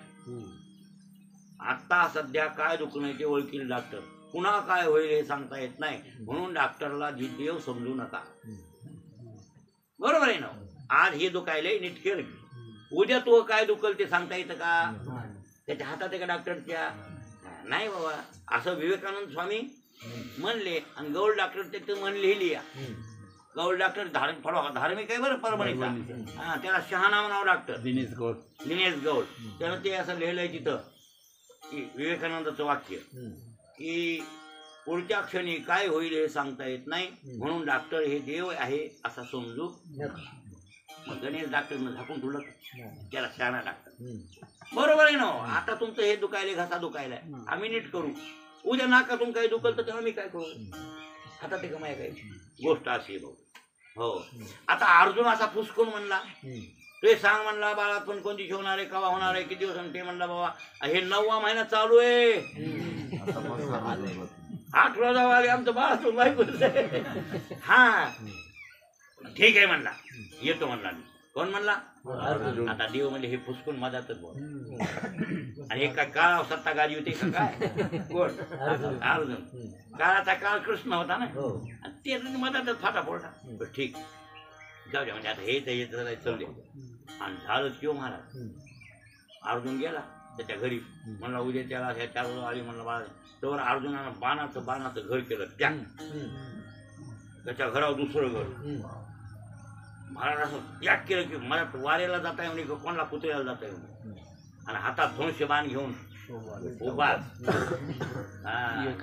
Speaker 1: आता सध्या काय दुखणं ते ओळखील डॉक्टर. पुन्हा काय होईल हे सांगता येत नाही. म्हणून डॉक्टरला देव समजू नका. बरोबर आहे ना? आज हे दुखायलंय नीट खेळ. उद्या तू काय दुखल ते सांगता येतं का? त्याच्या हातात आहे का डॉक्टरच्या? नाही बाबा. असं विवेकानंद स्वामी म्हणले आणि गौड डॉक्टर ते मन लिहिली. गौड डॉक्टर धार्मिक आहे बरं परभणीचा. हा त्याला शहाणा म्हणावं डॉक्टर दिनेश गौड. त्यानं ते असं लिहिलंय तिथं की विवेकानंदाचं वाक्य की पुढच्या क्षणी काय होईल हे सांगता येत नाही, म्हणून डॉक्टर हे देव आहे असा समजू. मग गणेश डॉक्टरनं झाकून ठेवलं त्याला शहाणा डॉक्टर. बरोबर आहे ना? आता तुमचं हे दुखायले घसा दुखायलाय आम्ही नीट करू. उद्या नाकातून काही दुखल तर तेव्हा मी काय करू? आता ते कमाय काय गोष्ट अशी भाऊ. हो आता अर्जुन असा फुसकून म्हणला ते सांग म्हणला बाळा पण कोणती होणार आहे कवा होणार आहे किती दिवस? ते म्हणला बाबा हे 9वा महिना चालू आहे 8 रोजा आमचं बाळ बायको. हा ठीक आहे म्हणला येतो म्हणला मी. कोण म्हणला आता देव म्हणजे हे फुसकून मधातच बोल आणि एक काय काळा सत्ता गाडी होती का काय कोण अर्जुन काळाचा काळ कृष्ण होता ना आणि ते मधातच फाटा फोडला बरं ठीक जाऊ द्या म्हणजे आता हे तर येत चलले आणि झालं किंवा महाराज अर्जुन गेला त्याच्या घरी म्हणला उद्या त्याला ह्या 4 आली म्हणलं बाळा तर अर्जुनानं बाणाचं घर केलं त्या त्याच्या घरावर दुसरं घर महाराज असं त्याग केलं की मला वाऱ्याला जाता येऊ नये कोणाला कुत्र्याला जाता येऊ नये आणि हातात धनुष्यबाण घेऊन उभा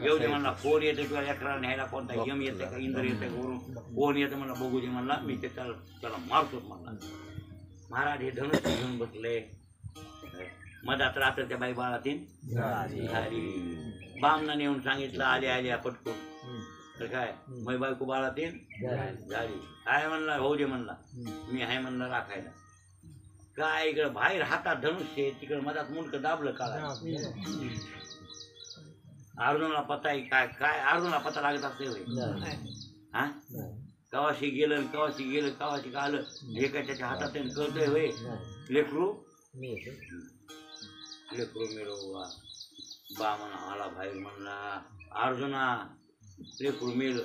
Speaker 1: येऊ दे म्हणला कोण येते किंवा लेकराला न्यायला कोणता यम येते का इंद्र येते वरून कोण येते म्हणला बघू दे म्हणला मी ते त्याला मारतोच म्हणला महाराज हे धनुष्य घेऊन बसले मधात रात्र त्या बाई बाळातीन झाली बामनाने येऊन सांगितलं आल्या पटकून तर काय मै बायको बाळातीन झाली काय म्हणला होऊ दे म्हणला मी आहे म्हणला राखायला काय इकडे बाहेर हातात धनुष्य तिकडे मधात मुंडक दाबलं काळा अर्जुनाला पता आहे काय काय अर्जुनाला पता लागत असते हा कवाशी गेलं कवाशी का आलं हे काय त्याच्या हातात कळतंय होय लेकरू मिळवा बामन आला बाहेर म्हणला अर्जुना लेकरू मेल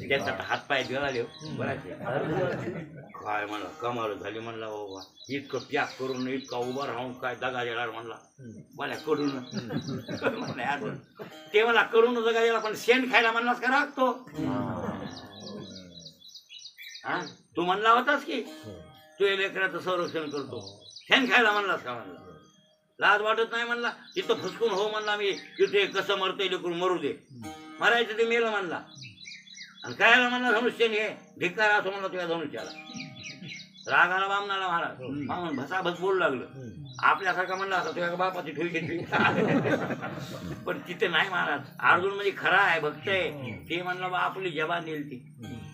Speaker 1: त्याचा हात पाय गळाले काय म्हणला कमाल झाली म्हणला बाबा इतकं त्याग करून इतका उभा राहून काय दगा देणार म्हणला मला कडून म्हणलं ते मला करून दगा दिला पण शेण खायला म्हणलास का राखतो हा तू म्हणला होतास की तू या लेकराचं संरक्षण करतो शेण खायला म्हणलास का म्हणला लाज वाटत नाही म्हणला तिथं फुसकून हो म्हणला मी तिथे कसं मरतोय लेकरून मरू दे मरायचं ते मेलं म्हणला आणि खायला म्हणला धनुष्य हे धिक्कार असं म्हणला तुझ्या धनुष्याला रागाला बामनाला महाराज बामन भसाभस बोलू लागलं आपल्यासारखा म्हणला असं तुझ्या बापाची ठेवी घेतली पण तिथे नाही महाराज अर्जुन म्हणजे खरा आहे भक्त आहे ते म्हणलं बा आपली जबान नेल ती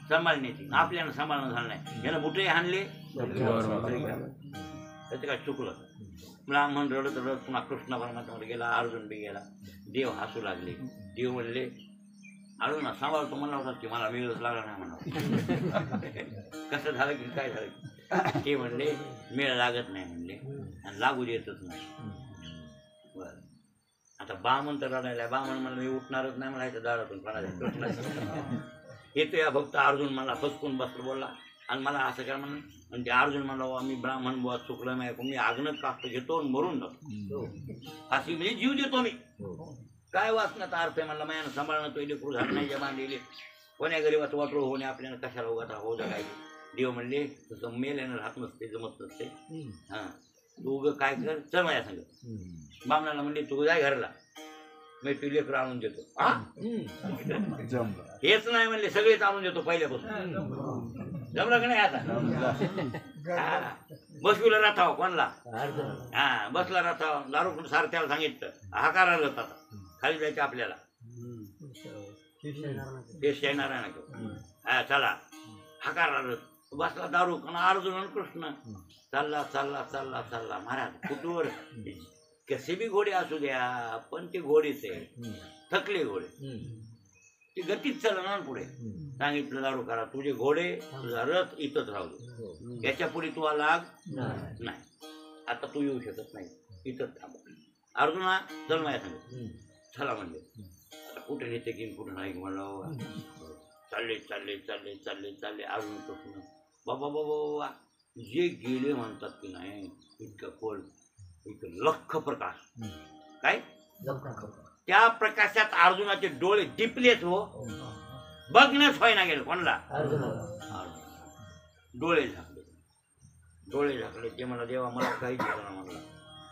Speaker 1: सांभाळण्याची आपल्याला सांभाळणं झालं नाही यानं बुटे हाणले त्याचं काय चुकलं ब्राह्मण रडत रडत पुन्हा कृष्ण परमात्म्यावर गेला अर्जुन बी गेला देव हसू लागले देव म्हणले अर्जुना सांभाळतो म्हणला होता की मला वेळच लागला नाही म्हणा कसं झालं की काय झालं ते म्हणले मेळ लागत नाही म्हणले आणि लागू देतच नाही बरं आता बामन तर रडायला बामन म्हणलं मी उठणारच नाही म्हणायचं दारातून कोणाला येतो या भक्त अर्जुन मला फसकून बसलं बोलला आणि मला असं काय म्हणून म्हणजे अर्जुन म्हणला मी ब्राह्मण बुवा चुकलं नाही मी आग्नच काष्ट घेतो आणि मरून जातो अशी म्हणजे जीव देतो मी काय वाचण्याचा अर्थ आहे म्हणला मायानं सांभाळणं तो लेकरू झाड नाही जमा दिले कोण्या गरीबाचं वाटरू होणे आपल्याला कशाला उगाचा हो जगायचे देव म्हणले तसं मेल्यानं राहत नसते जमत नसते हां तू उगं काय कर चल माझ्या सांग बामणाला म्हणले तू जाय घरला मी तू लेकरू आणून देतो हेच नाही म्हणले सगळेच आणून देतो पहिल्यापासून जमलं का नाही आता बसविला राहता कोणला हा बसला राहता दारू कुठं सारथ्याला सांगितलं हाकार जात आता खाली जायचं आपल्याला देश येणार आहे ना हा चला हाकार बसला दारू पण अर्जुन आणि कृष्ण चालला चालला चालला चालला महाराज कुठवर कसे बी घोडे असू द्या पण ते घोडेच आहे थकले घोडे ते गतीच चालणार पुढे सांगितलं दारू करा तुझे घोडे तुझा रथ इथंच राहू दे याच्या पुढे तुला लाग नाही आता तू येऊ शकत नाही इथंच थांब अर्जुना चल माझ्या सांगितलं चला म्हणले आता कुठे नेते की कुठे नाही म्हणलं चालले चालले चालले चालले चालले अर्जुन कृष्ण बाबा बाबा बाबा जे गेले म्हणतात की नाही इतकं खोल इतकं लख प्रकाश काय त्या प्रकाशात अर्जुनाचे डोळे दिपलेच हो बघणंच व्हायना गेलं कोणला डोळे झाकले ते मला देवा मला काही दिसत ना म्हणला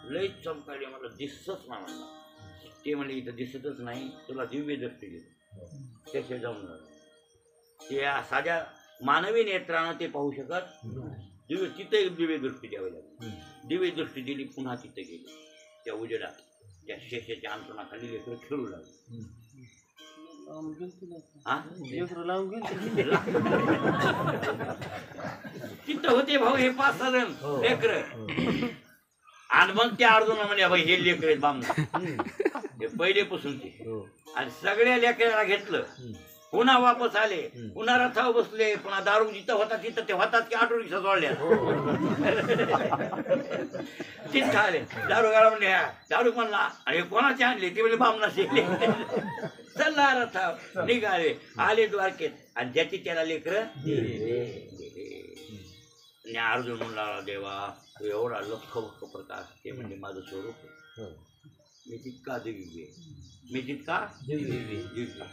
Speaker 1: लई चमकाले मला दिसतच ना म्हणला ते म्हणले इथं दिसतच नाही तुला दिव्य दृष्टी देतो त्याचे जाऊन त्या साध्या मानवी नेत्रानं ते पाहू शकत दिव्य तिथे दिव्य दृष्टी द्यावी लागली दिव्य दृष्टी दिली पुन्हा तिथे गेली त्या उजेडात त्या शेषाच्या अंतराखाली लेकरं खेळू लागले तिथं होते भाऊ हे 5-6 जण लेकर आणि मग त्या अर्जुना म्हणजे भाई हे लेकर आहेत बामना हे पहिलेपासूनचे आणि सगळ्या लेकराला घेतलं पुन्हा वापस आले, पुन्हा रथावर बसले, पुन्हा दारू जिथं होता तिथं ते होतात की ऑटो रिक्षा जोडल्या तिथं आले, दारू गाळा म्हणले, दारू म्हणला आणि कोणाचे आणले ते म्हणजे बामणाचे चला रथावर निघाले, आले द्वारकेत आणि ज्याची त्याला लेकर अर्जुन म्हणला, देवा तू एवढा लख प्रकाश, ते म्हणजे माझं स्वरूप, मी तितका दिव्य, मी तितका दिव्य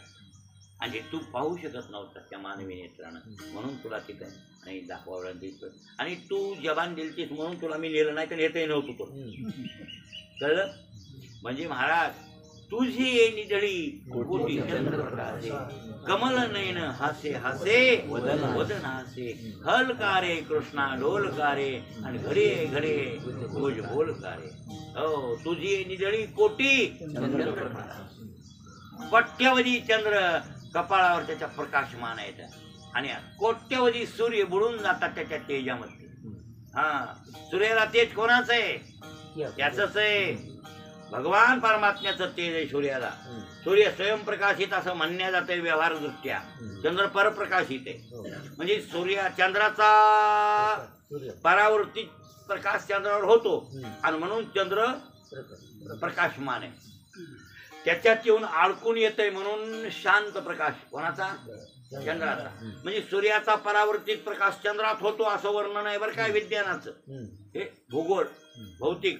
Speaker 1: आणि तू पाहू शकत नव्हता त्या मानवी नेत्रानं, म्हणून तुला तिथं आणि दाखवावं दिसतं, आणि तू जबान दिलतीस म्हणून तुला मी लिहिलं नाही तर लिहितही नव्हतं तो, कळलं? म्हणजे महाराज तुझी ये निधळी कोटी चंद्रप्रकाशे, कमल नयन हासे हासे वदन हासे, हलकारे कृष्णा डोलकारे आणि घडे घडे भोज बोलकारे. हो, तुझी ये निधळी कोटी चंद्रप्रकाश, कोट्यवधी चंद्र कपाळावर त्याच्या प्रकाशमान आहेत आणि कोट्यवधी सूर्य बुडून जातात त्याच्या तेजामध्ये. हा, सूर्याला तेज कोणाचं आहे? त्याचंच आहे, भगवान परमात्म्याचं तेज आहे सूर्याला. सूर्य स्वयंप्रकाशित असं म्हणण्यात जातं व्यवहारदृष्ट्या, चंद्र परप्रकाशित आहे. म्हणजे चंद्राचा परावर्तित प्रकाश चंद्रावर होतो आणि म्हणून चंद्र प्रकाशमान आहे. त्याच्यात येऊन अडकून येतंय म्हणून शांत प्रकाश कोणाचा? चंद्राचा. म्हणजे सूर्याचा परावर्तित प्रकाश चंद्रात होतो असं वर्णन आहे बरं काय विज्ञानाचं. हे भूगोल, भौतिक,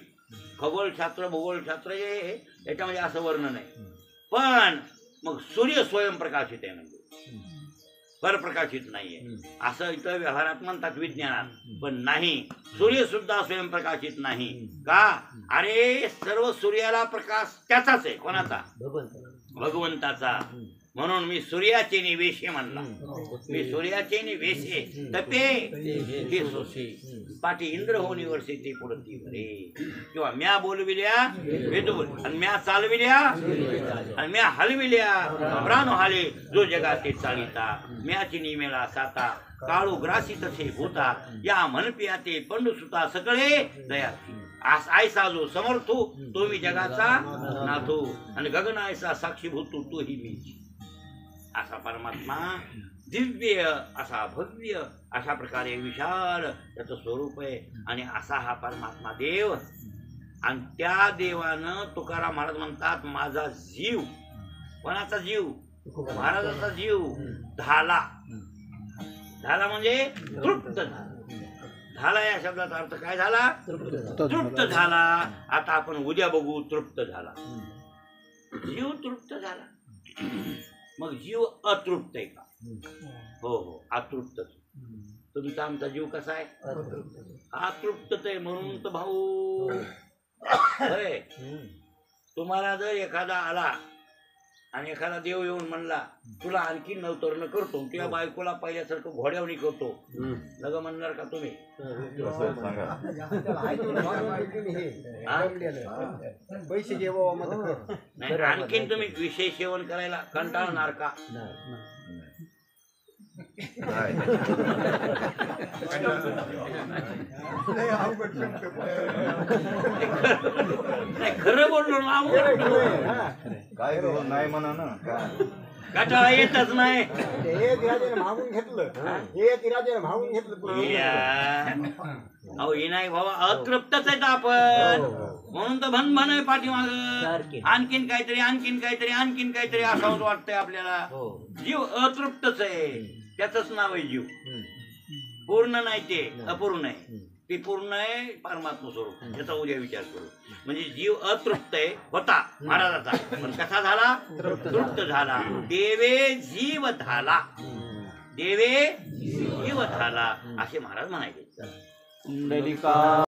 Speaker 1: खगोलशास्त्र, भूगोलशास्त्र हे याच्यामध्ये असं वर्णन आहे. पण मग सूर्य स्वयंप्रकाशित आहे म्हणजे परप्रकाशित नाहीये असं इथं व्यवहारात म्हणतात विज्ञानात. पण नाही, सूर्य सुद्धा स्वयंप्रकाशित नाही का? अरे सर्व सूर्याला प्रकाश त्याचाच आहे. कोणाचा? भगवंताचा. म्हणून मी सूर्याचे निवेशे म्हणला, मी सूर्याचे निवेशे तपे सोसे पाठी इंद्र हो निवर्से ते पुढती भरे. किंवा म्या बोलविल्या वेद बोल आणि म्या चालविल्या आणि म्या हलविल्या प्राण हाले जो जगाते चालिता. म्याची निमेला साता काळू ग्रासी तसे भूता या मनपिया ते पंडुसुता सकळे दयाची. आयसा जो समर्थो तो मी जगाचा नाथो आणि गगन आयसा साक्षीभूतो तोही मी. असा परमात्मा दिव्य, असा भव्य, अशा प्रकारे विशाल त्याचं स्वरूप आहे. आणि असा हा परमात्मा देव. आणि त्या देवानं तुकाराम महाराज म्हणतात माझा जीव. कोणाचा जीव? महाराजाचा जीव झाला. झाला म्हणजे तृप्त झाला. झाला या शब्दाचा अर्थ काय झाला? तृप्त झाला. आता आपण उद्या बघू तृप्त झाला. जीव तृप्त झाला. मग जीव अतृप्त आहे का? हो हो, अतृप्त. तुमचा आमचा जीव कसा आहे? अतृप्त आहे. म्हणून तर भाऊ होय, तुम्हाला जर एखादा आला आणि एखादा देव येऊन म्हणला तुला आणखी नवतरण करतो, तुझ्या बायकोला पहिल्यासारखं घोड्यावणी करतो, लग म्हणणार का तुम्ही?
Speaker 4: पैसे
Speaker 1: नाही, आणखीन तुम्ही विषय सेवन करायला कंटाळणार का? खरं बोललो ना,
Speaker 2: काय नाही म्हणा ना,
Speaker 1: कंटाळा येतच नाही.
Speaker 4: मागून घेतलं, मागून घेतलं.
Speaker 1: अहो हे नाही बाबा, अतृप्तच आहेत आपण. म्हणून तर भन आहे पाठीमाग आणखीन काहीतरी आणखीन काहीतरी आणखीन काहीतरी असावंच वाटतंय आपल्याला. जीव अतृप्तच आहे, त्याच नाव आहे जीव. पूर्ण नाही, ते अपूर्ण आहे. ते पूर्ण आहे परमात्मा स्वरूप. त्याचा उद्या विचार करू. म्हणजे जीव अतृप्त आहे होता महाराजाचा, पण कसा झाला? तृप्त झाला. देवे जीव झाला. देवे जीव झाला असे महाराज म्हणायचे.